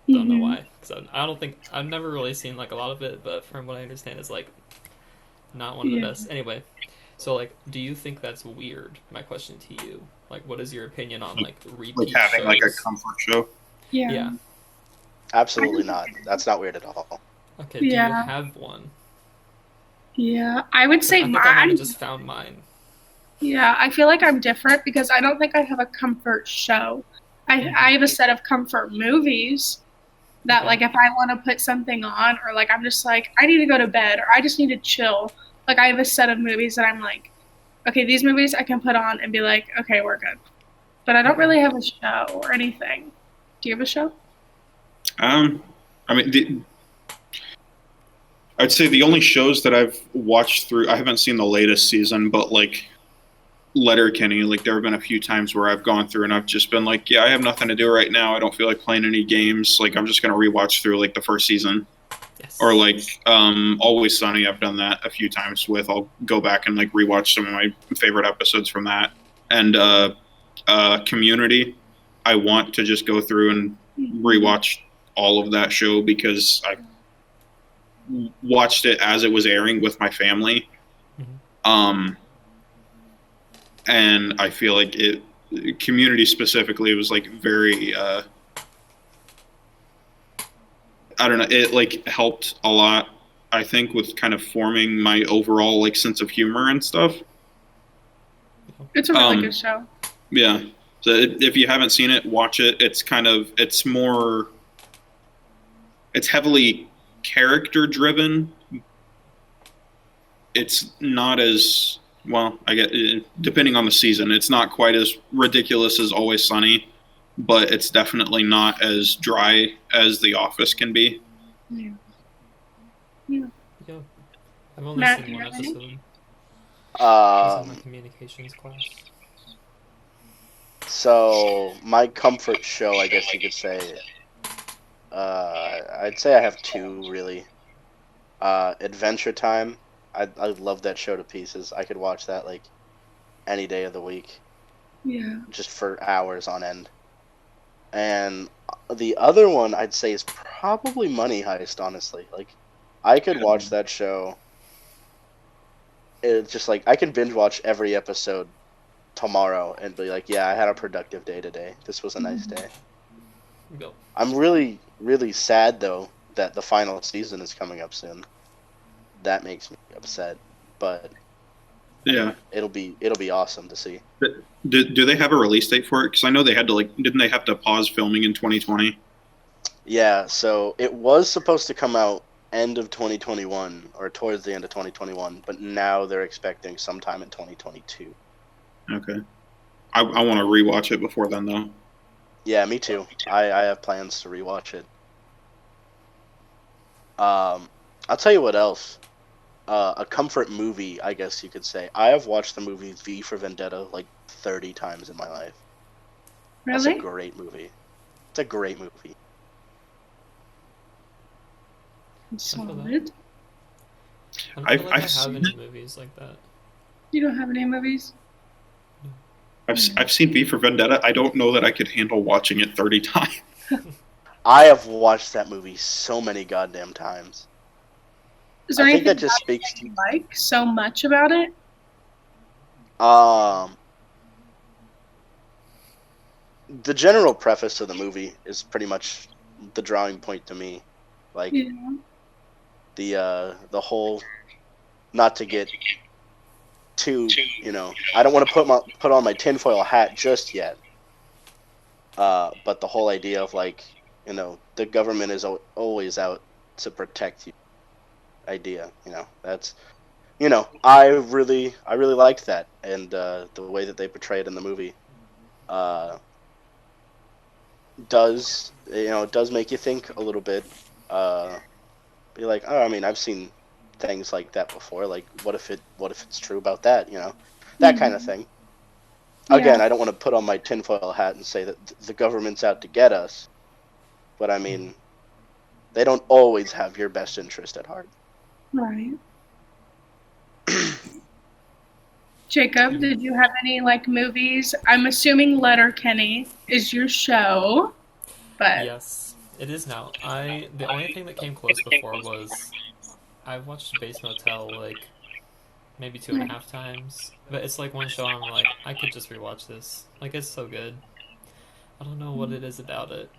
Don't know why, because I don't think I've never really seen like a lot of it, but from what I understand, it's like not one of the best. Anyway, so like, do you think that's weird? My question to you, like, what is your opinion on like repeat like having shows? Like a comfort show? Yeah. Absolutely not. That's not weird at all. Okay. Do you have one? Yeah, I would say mine. I might have just found mine. Yeah, I feel like I'm different because I don't think I have a comfort show. I have a set of comfort movies that like if I want to put something on, or like I'm just like I need to go to bed, or I just need to chill, like I have a set of movies that I'm like, okay, these movies I can put on and be like, okay, we're good. But I don't really have a show or anything. Do you have a show? I mean, I'd say the only shows that I've watched through, I haven't seen the latest season, but like Letterkenny, like there have been a few times where I've gone through and I've just been like, yeah, I have nothing to do right now. I don't feel like playing any games. Like I'm just going to rewatch through like the first season. Yes. Or like Always Sunny, I've done that a few times with. I'll go back and like rewatch some of my favorite episodes from that. And Community, I want to just go through and rewatch all of that show because I watched it as it was airing with my family. And I feel like Community specifically was like very I don't know, it like helped a lot, I think, with kind of forming my overall like sense of humor and stuff. It's a really good show. Yeah. So if you haven't seen it, watch it. It's heavily character driven. It's not as well, I get, depending on the season, it's not quite as ridiculous as Always Sunny, but it's definitely not as dry as The Office can be. Yeah. I've only seen one episode. This is my communications class. So my comfort show, I guess you could say, I'd say I have two really. Adventure Time. I love that show to pieces. I could watch that like any day of the week. Yeah. Just for hours on end. And the other one I'd say is probably Money Heist, honestly. Like, I could watch that show. It's just like, I could binge watch every episode tomorrow and be like, yeah, I had a productive day today. This was a nice day. Go. I'm really, really sad, though, that the final season is coming up soon. That makes me upset. But yeah, it'll be awesome to see. Do they have a release date for it? Because I know they had to, like, didn't they have to pause filming in 2020? Yeah, so it was supposed to come out end of 2021 or towards the end of 2021, but now they're expecting sometime in 2022. Okay. I want to rewatch it before then, though. Yeah, me too. I have plans to rewatch it. I'll tell you what else. A comfort movie, I guess you could say. I have watched the movie V for Vendetta like 30 times in my life. Really? That's a great movie. It's a great movie. Solid. I don't feel like I have any movies like that. You don't have any movies? I've seen V for Vendetta. I don't know that I could handle watching it 30 times. I have watched that movie so many goddamn times. Is there anything that just speaks to you like so much about it? The general preface of the movie is pretty much the drawing point to me. Like, the whole, not to get too, I don't want to put on my tinfoil hat just yet. But the whole idea of, like, the government is always out to protect you. Idea, that's, I really liked that, and the way that they portray it in the movie does make you think a little bit. Be like, oh, I mean, I've seen things like that before. Like, what if it's true about that? That kind of thing. Yeah. Again, I don't want to put on my tinfoil hat and say that the government's out to get us, but I mean, they don't always have your best interest at heart. Right. Jacob, did you have any movies? I'm assuming Letterkenny is your show, but yes, it is now. The only thing that came close before was I've watched Base Motel maybe 2.5 times, but it's one show I'm like, I could just rewatch this. It's so good. I don't know what it is about it.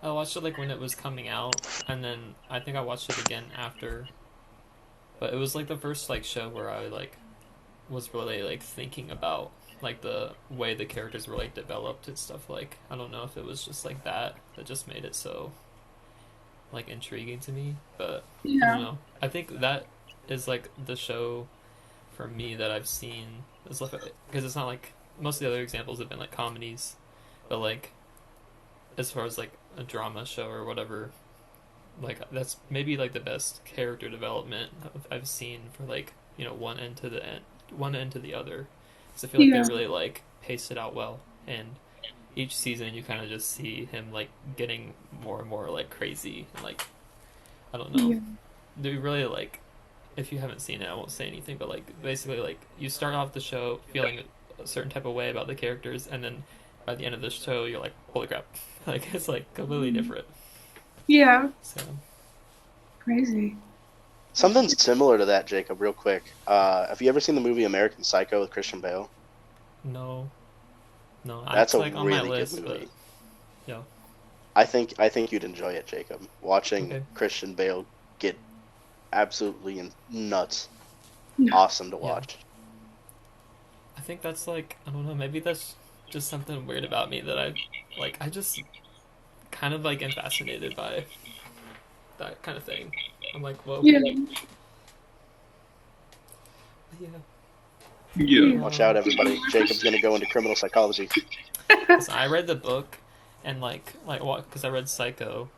I watched it when it was coming out, and then I think I watched it again after. But it was the first show where I was really thinking about the way the characters were developed and stuff. I don't know if it was just that just made it so intriguing to me. But yeah. I don't know. I think that is the show for me that I've seen. It's because it's not most of the other examples have been comedies, but as far as a drama show or whatever. That's maybe the best character development I've seen for one end to the other. Because I feel they really paced it out well, and each season you kind of just see him getting more and more crazy and I don't know. Yeah. They really if you haven't seen it, I won't say anything, but basically you start off the show feeling a certain type of way about the characters, and then by the end of the show you're holy crap, it's completely different. Yeah. So crazy. Something similar to that, Jacob, real quick. Have you ever seen the movie American Psycho with Christian Bale? No. That's a really on my list, good movie. But, yeah. I think you'd enjoy it, Jacob. Watching Christian Bale get absolutely nuts. Awesome to watch. Yeah. I think that's I don't know, maybe that's just something weird about me that I just kind of am fascinated by that kind of thing. I'm whoa. Yeah. Watch out, everybody. Jacob's gonna go into criminal psychology. So I read the book, and because I read Psycho,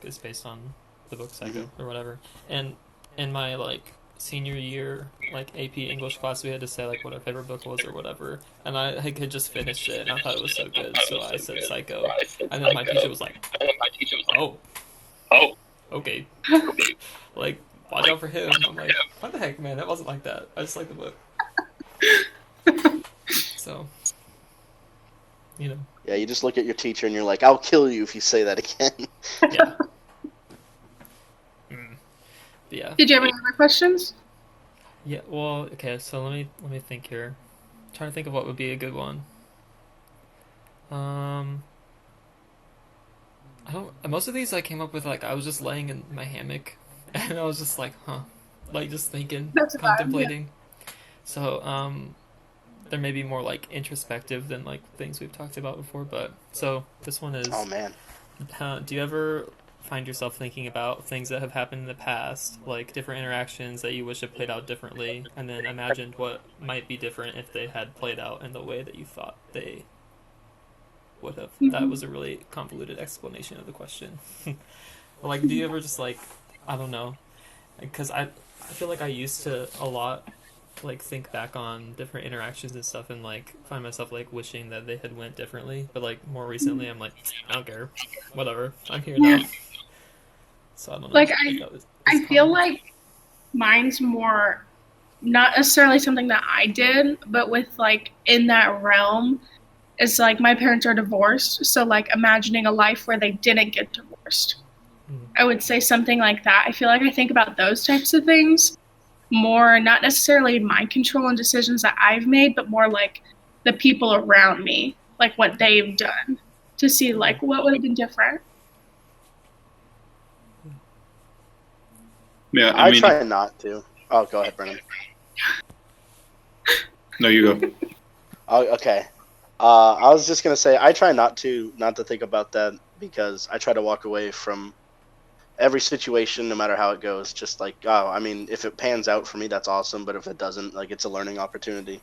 it's based on the book Psycho or whatever. And in my senior year AP English class, we had to say what our favorite book was or whatever. And I had just finished it, and I thought it was so good, so I said Psycho. And then my teacher was oh, okay. Watch out for him. I'm what the heck, man? That wasn't like that. I just like the book. So, you know. Yeah, you just look at your teacher and you're like, I'll kill you if you say that again. Yeah. Yeah. Did you have any other questions? Yeah, well, okay, so let me think here. I'm trying to think of what would be a good one. I don't. Most of these I came up with like I was just laying in my hammock, and I was just like, huh, like just thinking, contemplating. Yeah. So there may be more like introspective than like things we've talked about before. But so this one is. Oh man. Do you ever find yourself thinking about things that have happened in the past, like different interactions that you wish had played out differently, and then imagined what might be different if they had played out in the way that you thought they would have? Mm-hmm. That was a really convoluted explanation of the question. Like, do you ever just like, I don't know, because I feel like I used to a lot like think back on different interactions and stuff and like find myself like wishing that they had went differently, but like more recently I'm like, I don't care, whatever, I'm here now. So I don't know. Like I feel like mine's more not necessarily something that I did, but with like in that realm, it's like my parents are divorced, so like imagining a life where they didn't get divorced. I would say something like that. I feel like I think about those types of things more, not necessarily my control and decisions that I've made, but more like the people around me, like what they've done, to see like what would have been different. Yeah, I mean, try not to. Oh, go ahead, Brennen. No, you go. Oh, okay. I was just gonna say I try not to think about that because I try to walk away from every situation, no matter how it goes. Just like, oh, I mean, if it pans out for me, that's awesome. But if it doesn't, like, it's a learning opportunity.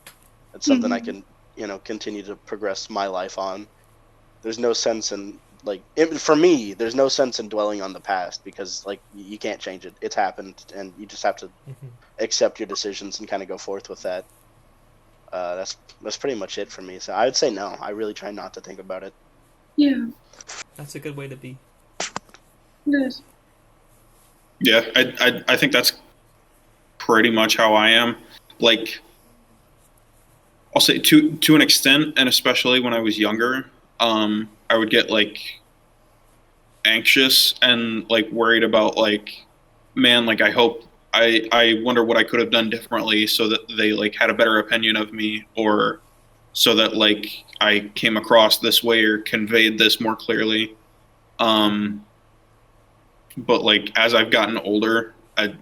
It's something I can, continue to progress my life on. There's no sense in for me. There's no sense in dwelling on the past because like you can't change it. It's happened, and you just have to accept your decisions and kind of go forth with that. That's pretty much it for me. So I would say no. I really try not to think about it. Yeah, that's a good way to be. It is. Yeah, I think that's pretty much how I am. Like, I'll say to an extent, and especially when I was younger, I would get like anxious and like worried about like, man, like I wonder what I could have done differently so that they like had a better opinion of me, or so that like I came across this way or conveyed this more clearly. But like as I've gotten older, kind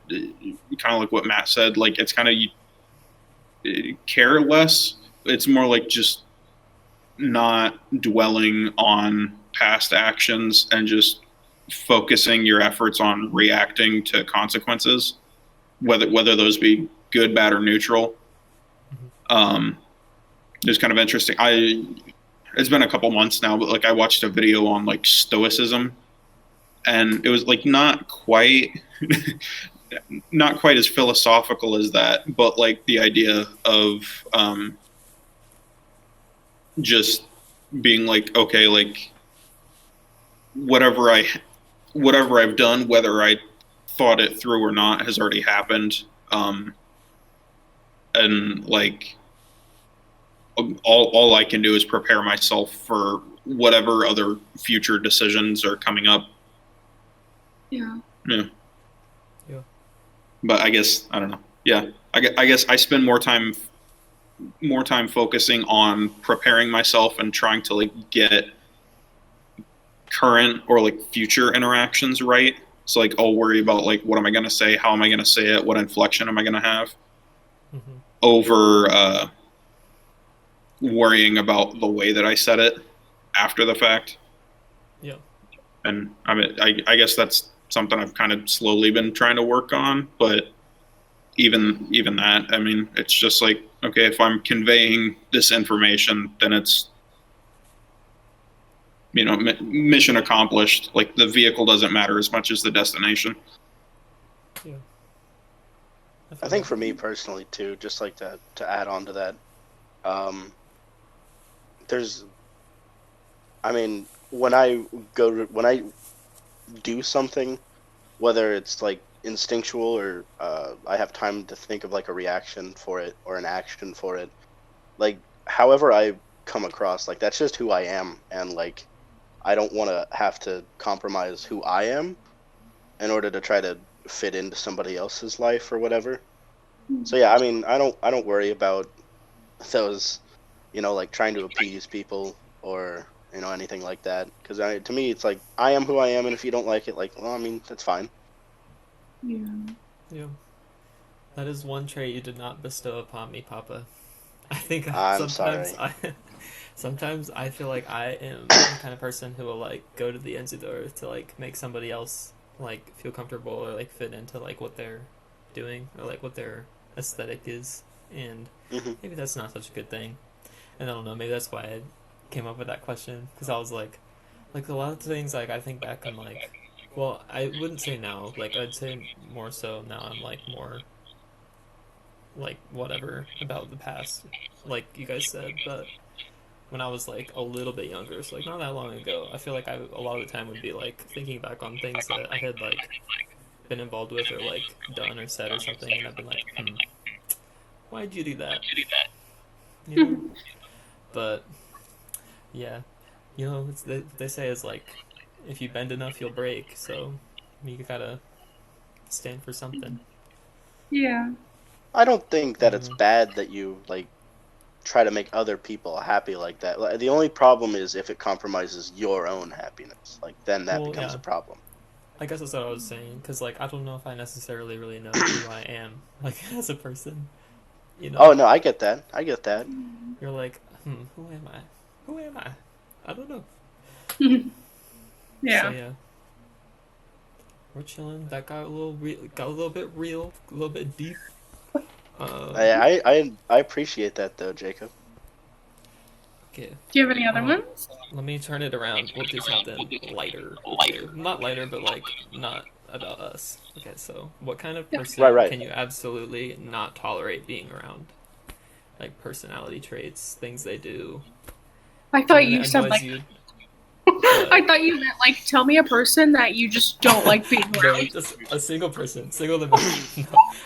of like what Matt said, like it's kind of you care less. It's more like just not dwelling on past actions and just focusing your efforts on reacting to consequences, whether those be good, bad, or neutral. It's kind of interesting. It's been a couple months now, but like I watched a video on like Stoicism, and it was like not quite as philosophical as that, but like the idea of just being like, okay, like whatever I've done, whether I thought it through or not, has already happened. And like all I can do is prepare myself for whatever other future decisions are coming up. Yeah. But I guess I don't know. Yeah, I guess I spend more time focusing on preparing myself and trying to like get current or like future interactions right. So like I'll worry about like what am I gonna say, how am I gonna say it, what inflection am I gonna have, over worrying about the way that I said it after the fact. Yeah. And I mean, I guess that's something I've kind of slowly been trying to work on, but even that, I mean, it's just like, okay, if I'm conveying this information, then it's, mission accomplished. Like the vehicle doesn't matter as much as the destination. Yeah. I think for me personally too, just like to add on to that, when I do something, whether it's like instinctual or I have time to think of like a reaction for it or an action for it, like however I come across, like, that's just who I am, and like, I don't want to have to compromise who I am in order to try to fit into somebody else's life or whatever. So yeah, I mean, I don't worry about those, like trying to appease people or anything like that, because to me it's like I am who I am, and if you don't like it, like, well, I mean, that's fine. Yeah. That is one trait you did not bestow upon me, Papa. I think sometimes I feel like I am the kind of person who will like go to the ends of the earth to like make somebody else like feel comfortable or like fit into like what they're doing or like what their aesthetic is, and maybe that's not such a good thing. And I don't know, maybe that's why I came up with that question, because I was like a lot of things, like I think back, I'm like, well, I wouldn't say now, like I'd say more so now I'm like more like whatever about the past, like you guys said, but when I was like a little bit younger, so like not that long ago, I feel like I a lot of the time would be like thinking back on things that I had like been involved with or like done or said or something, and I've been like, why'd you do that? But yeah, it's, they say is like, if you bend enough, you'll break. So you gotta stand for something. Yeah. I don't think that it's bad that you like try to make other people happy like that. Like, the only problem is if it compromises your own happiness. Like, then that becomes a problem. I guess that's what I was saying, because like I don't know if I necessarily really know who I am, like as a person. Oh no, I get that. You're like, who am I? I don't know. Yeah. So yeah, we're chilling. That got a little bit real, a little bit deep. I appreciate that though, Jacob. Okay. Do you have any other ones? Let me turn it around. We'll do something lighter. Not lighter, but like not about us. Okay, so what kind of person can you absolutely not tolerate being around? Like personality traits, things they do. I thought you said like. I thought you meant like, tell me a person that you just don't like being around. No, just a single person, No,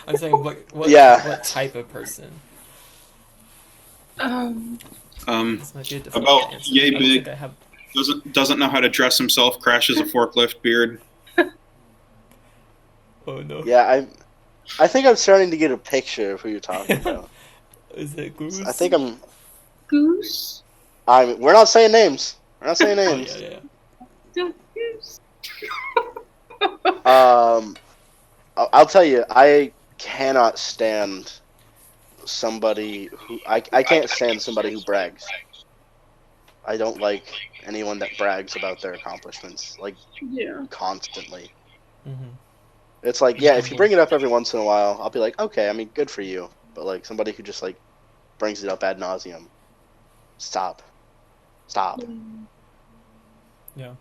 I'm saying what type of person. About yay big, doesn't know how to dress himself, crashes a forklift, beard. Oh no. Yeah, I think I'm starting to get a picture of who you're talking about. Is it Goose? I think I'm Goose. We're not saying names. Oh, yeah. Goose. I'll tell you, I cannot stand somebody who I can't stand somebody who brags. I don't like anyone that brags about their accomplishments, like, constantly. It's like, yeah, if you bring it up every once in a while, I'll be like, okay, I mean, good for you. But like somebody who just like brings it up ad nauseum, stop. Yeah.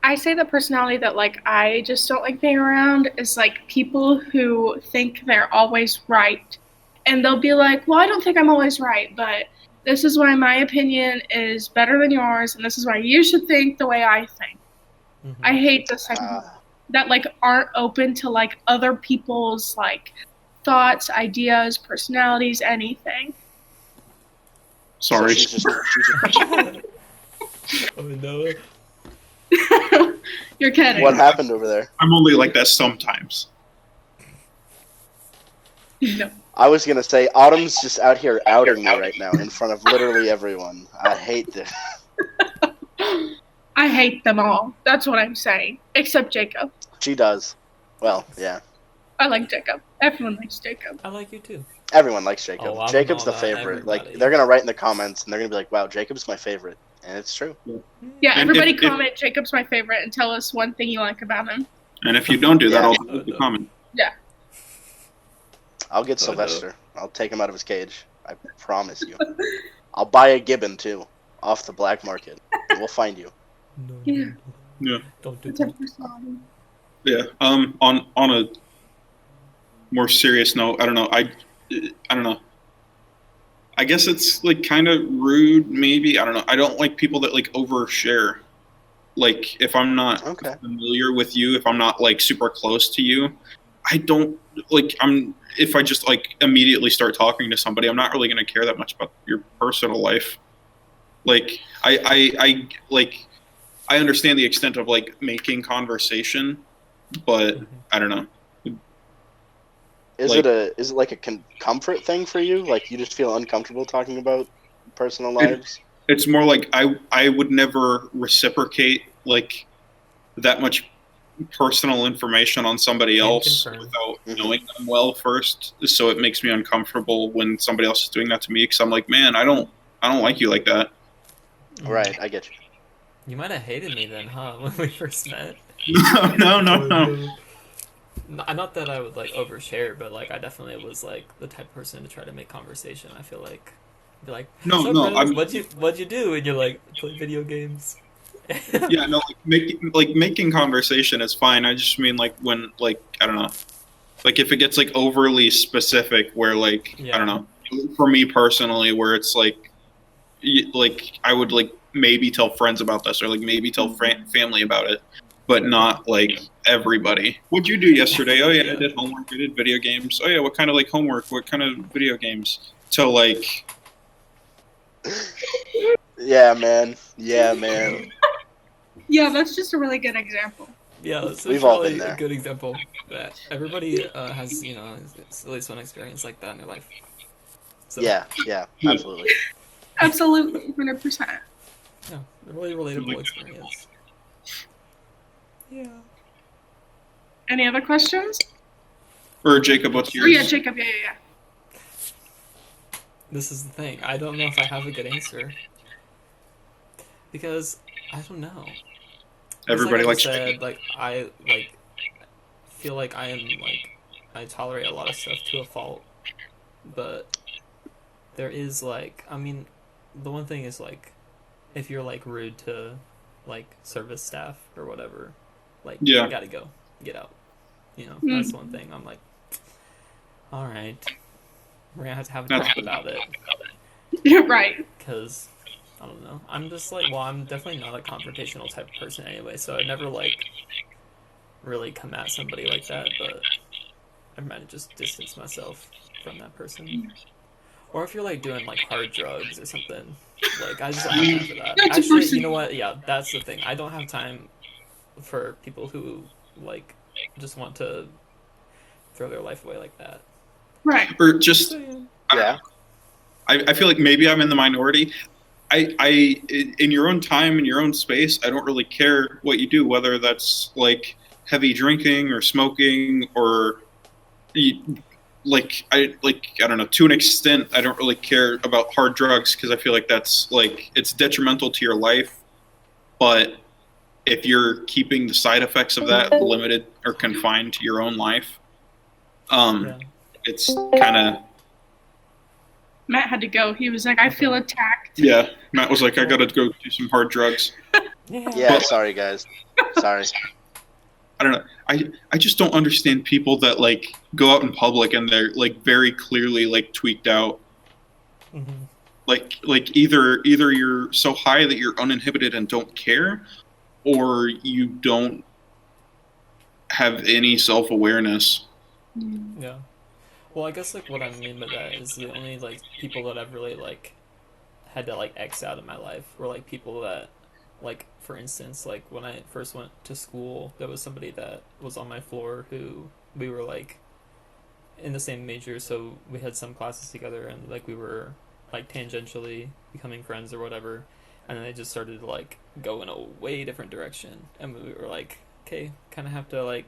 I say the personality that like I just don't like being around is like people who think they're always right, and they'll be like, well, I don't think I'm always right, but this is why my opinion is better than yours, and this is why you should think the way I think. I hate this type of that like aren't open to like other people's like thoughts, ideas, personalities, anything. Sorry. Oh no. You're kidding. What happened over there? I'm only like that sometimes. No. I was gonna say, Autumn's just out here outing me right now in front of literally everyone. I hate this. I hate them all. That's what I'm saying. Except Jacob. She does. Well, yeah. I like Jacob. Everyone likes Jacob. I like you too. Everyone likes Jacob. Oh, Jacob's the favorite. Like, they're gonna write in the comments and they're gonna be like, wow, Jacob's my favorite. And it's true. Yeah, everybody comment Jacob's my favorite and tell us one thing you like about him. And if you don't do that, I'll delete the comment. Yeah. I'll get Sylvester. I'll take him out of his cage. I promise you. I'll buy a gibbon too, off the black market. And we'll find you. Yeah. Don't do that. Yeah. On a more serious note, I don't know. I don't know. I guess it's like kind of rude, maybe. I don't know. I don't like people that like overshare. Like, if I'm not familiar with you, if I'm not like super close to you, I don't like. if I just like immediately start talking to somebody, I'm not really going to care that much about your personal life. Like I understand the extent of like making conversation, but I don't know. Is it like a comfort thing for you? Like you just feel uncomfortable talking about personal lives? It's more like I would never reciprocate like that much personal information on somebody else without knowing them well first. So it makes me uncomfortable when somebody else is doing that to me, because I'm like, man, I don't like you like that. Right, I get you. You might have hated me then, huh? When we first met. No. Not that I would like overshare, but like I definitely was like the type of person to try to make conversation. I feel like be like, no, what'd you do? And you're like, play video games. Yeah, no, making conversation is fine. I just mean like when like I don't know, like if it gets like overly specific, where like I don't know, for me personally, where it's like I would like maybe tell friends about this, or like maybe tell family about it, but not like everybody. What'd you do yesterday? Oh yeah, I did homework. I did video games. Oh yeah, what kind of like homework? What kind of video games? So like. Yeah, man. Yeah, that's just a really good example. Yeah, so we've it's all really been there. A good example that everybody has, at least one experience like that in their life. So, yeah, absolutely. Absolutely, 100%. Yeah, a really relatable experience. Yeah. Any other questions? Or Jacob, what's yours? Oh yeah, Jacob, yeah. This is the thing. I don't know if I have a good answer. Because I don't know. Everybody likes said, like I feel like I am like I tolerate a lot of stuff to a fault. But there is like the one thing is like if you're like rude to like service staff or whatever, like you gotta go. Get out. That's one thing. I'm like, alright. We're gonna have a talk about it. You're right. Because, I don't know. I'm just like, I'm definitely not a confrontational type of person anyway, so I never like really come at somebody like that, but I might just distance myself from that person. Or if you're like doing like hard drugs or something, like I just don't have time for that. Actually, you know what? Yeah, that's the thing. I don't have time for people who like just want to throw their life away like that. Right. Or just, I feel like maybe I'm in the minority. I in your own time, in your own space, I don't really care what you do, whether that's like heavy drinking or smoking or I don't know, to an extent, I don't really care about hard drugs because I feel like that's like, it's detrimental to your life. But if you're keeping the side effects of that limited or confined to your own life, it's kind of. Matt had to go. He was like, I feel attacked. Yeah, Matt was like, I gotta go do some hard drugs. Yeah, sorry guys. Sorry. I don't know. I just don't understand people that like go out in public and they're like very clearly like tweaked out. Mm-hmm. Like either you're so high that you're uninhibited and don't care, or you don't have any self-awareness. Yeah. Well, I guess like what I mean by that is the only like people that I've really like had to like X out of my life were like people that like, for instance, like when I first went to school, there was somebody that was on my floor who we were like in the same major, so we had some classes together and like we were like tangentially becoming friends or whatever, and then they just started to like go in a way different direction, and we were like, okay, kind of have to like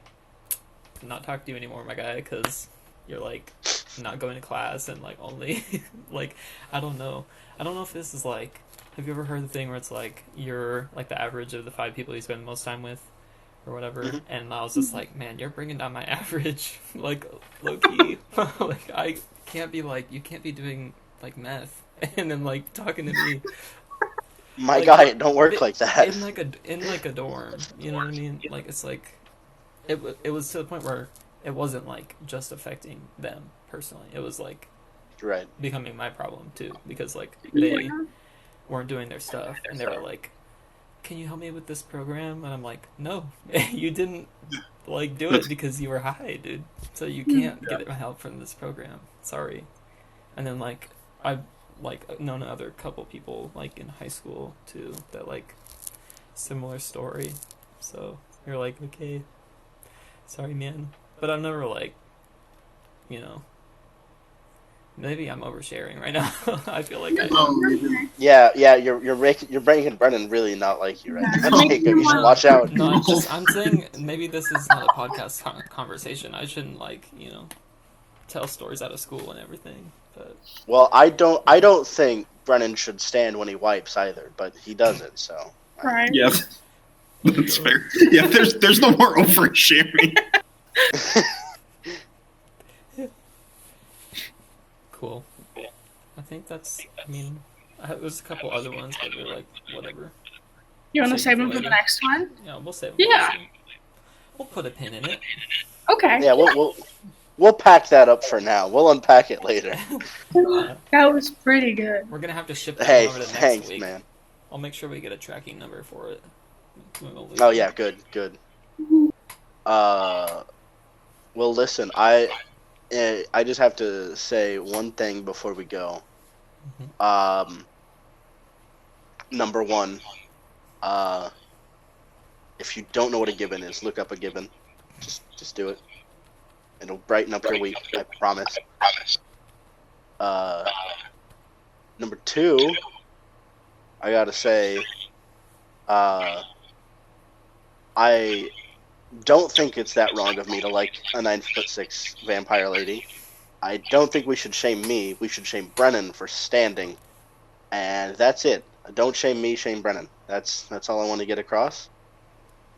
not talk to you anymore, my guy, because you're like not going to class and like only like I don't know if this is like, have you ever heard the thing where it's like you're like the average of the 5 people you spend the most time with or whatever? Mm-hmm. And I was just like, man, you're bringing down my average, like low-key. Like I can't be like, you can't be doing like meth and then like talking to me. My like, guy, it don't work like that. In like a dorm, you know what I mean? Like it's like it was to the point where it wasn't like just affecting them personally. It was like becoming my problem too, because like they weren't doing their stuff and they were like, can you help me with this program? And I'm like, no, you didn't like, do it because you were high, dude. So you can't get help from this program. Sorry. And then, like, I've, like, known other couple people, like, in high school, too, that, like, similar story. So you're like, okay, sorry, man. But I'm never, like, you know, maybe I'm oversharing right now. I feel like Yeah, you're making Brennan really not like you right now. Jacob, you should watch out. No, I'm saying maybe this is not a podcast conversation. I shouldn't, like, you know, tell stories out of school and everything. But Well, I don't think Brennan should stand when he wipes either, but he does it, so. Right. Yeah, that's fair. Yeah, there's no more oversharing. Cool. I think that's. I mean, there's a couple other ones, but they're like whatever. You want to save them for the next one? Yeah, we'll save them. Yeah. We'll put a pin in it. Okay. Yeah, we'll pack that up for now. We'll unpack it later. That was pretty good. We're gonna have to ship that over to next thanks, week. Man. I'll make sure we get a tracking number for it. Oh yeah, good. Well, listen, I just have to say one thing before we go. Number one, if you don't know what a gibbon is, look up a gibbon. Just do it. It'll brighten up your week, I promise. Number two, I gotta say, I don't think it's that wrong of me to like a 9'6" vampire lady. I don't think we should shame me. We should shame Brennen for standing, and that's it. Don't shame me, shame Brennen. That's all I want to get across.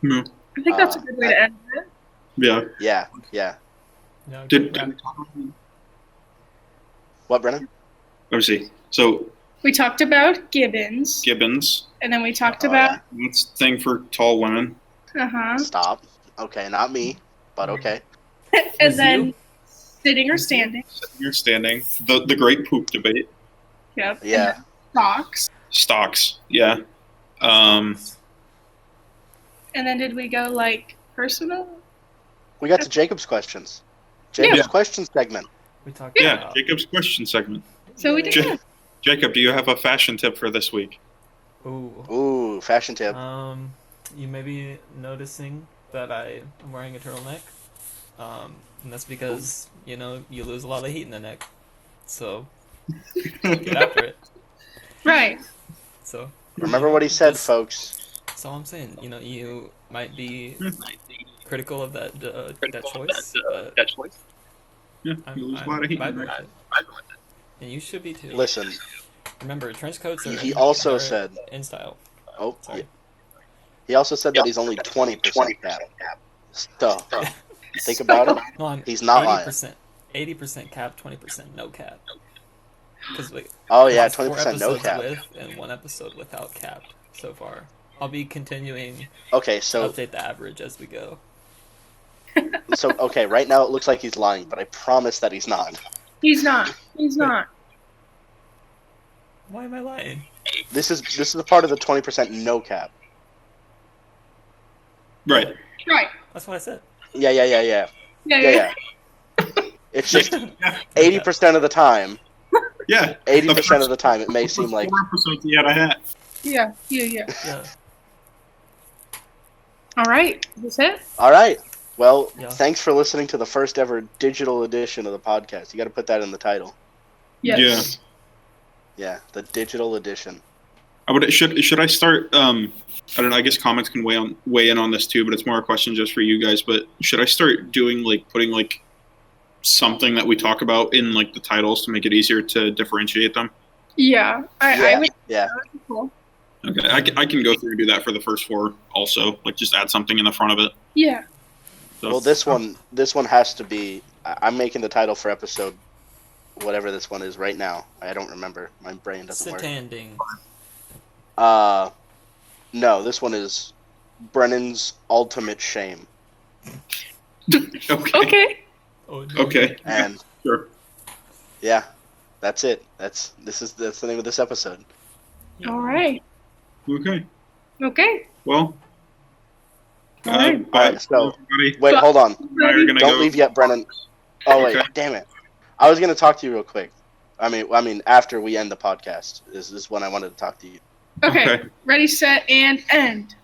No. I think that's a good way to end it. Yeah. Yeah. No, What, Brennen? Let me see. So We talked about gibbons, and then we talked about that's the thing for tall women. Stop. Okay, not me, but okay. And then sitting or standing. Sitting or standing. The great poop debate. Yep. Yeah. Stocks. Yeah. And then did we go like personal? We got to Jacob's questions. Jacob's question segment. We talked about Jacob's question segment. So we did. Jacob, do you have a fashion tip for this week? Ooh, fashion tip. You may be noticing that I am wearing a turtleneck. And that's because, you know, you lose a lot of heat in the neck. So, get after it. Right. So Remember what he said, folks. That's all I'm saying. You know, you might be critical of that choice. Yeah, you lose a lot of heat. And you should be too. Listen. Remember, trench coats are He also said in style. Oh, sorry. He also said that he's only 20% cap. So, think about it. No, he's not 80% cap, 20% no cap. Oh yeah, 20% no cap. With and one episode without cap so far. I'll be continuing. Okay, so to update the average as we go. So okay, right now it looks like he's lying, but I promise that he's not. He's not. Why am I lying? This is a part of the 20% no cap. Right. That's what I said. Yeah. It's just 80% of the time. Yeah. 80% of the time, it may seem like. 4 episodes he had a hat. Yeah. All right. That's it. All right. Well, thanks for listening to the first ever digital edition of the podcast. You got to put that in the title. Yes. Yeah, the digital edition. Should I start? I don't know. I guess comments can weigh in on this too, but it's more a question just for you guys. But should I start doing putting something that we talk about in the titles to make it easier to differentiate them? Yeah, I would. Yeah. That would be cool. Okay, I can go through and do that for the first 4 also. Just add something in the front of it. Yeah. So, Well, this one has to be. I'm making the title for episode, whatever this one is right now. I don't remember. My brain doesn't work. Standing. No, this one is Brennan's ultimate shame. Okay. Okay. And sure. Yeah, that's it. That's the name of this episode. All right. Okay. Okay. Well, All right. All right. So wait, hold on. Don't leave yet, Brennen. Oh wait, damn it. I was gonna talk to you real quick. I mean, after we end the podcast, is when I wanted to talk to you. Okay. Ready, set, and end.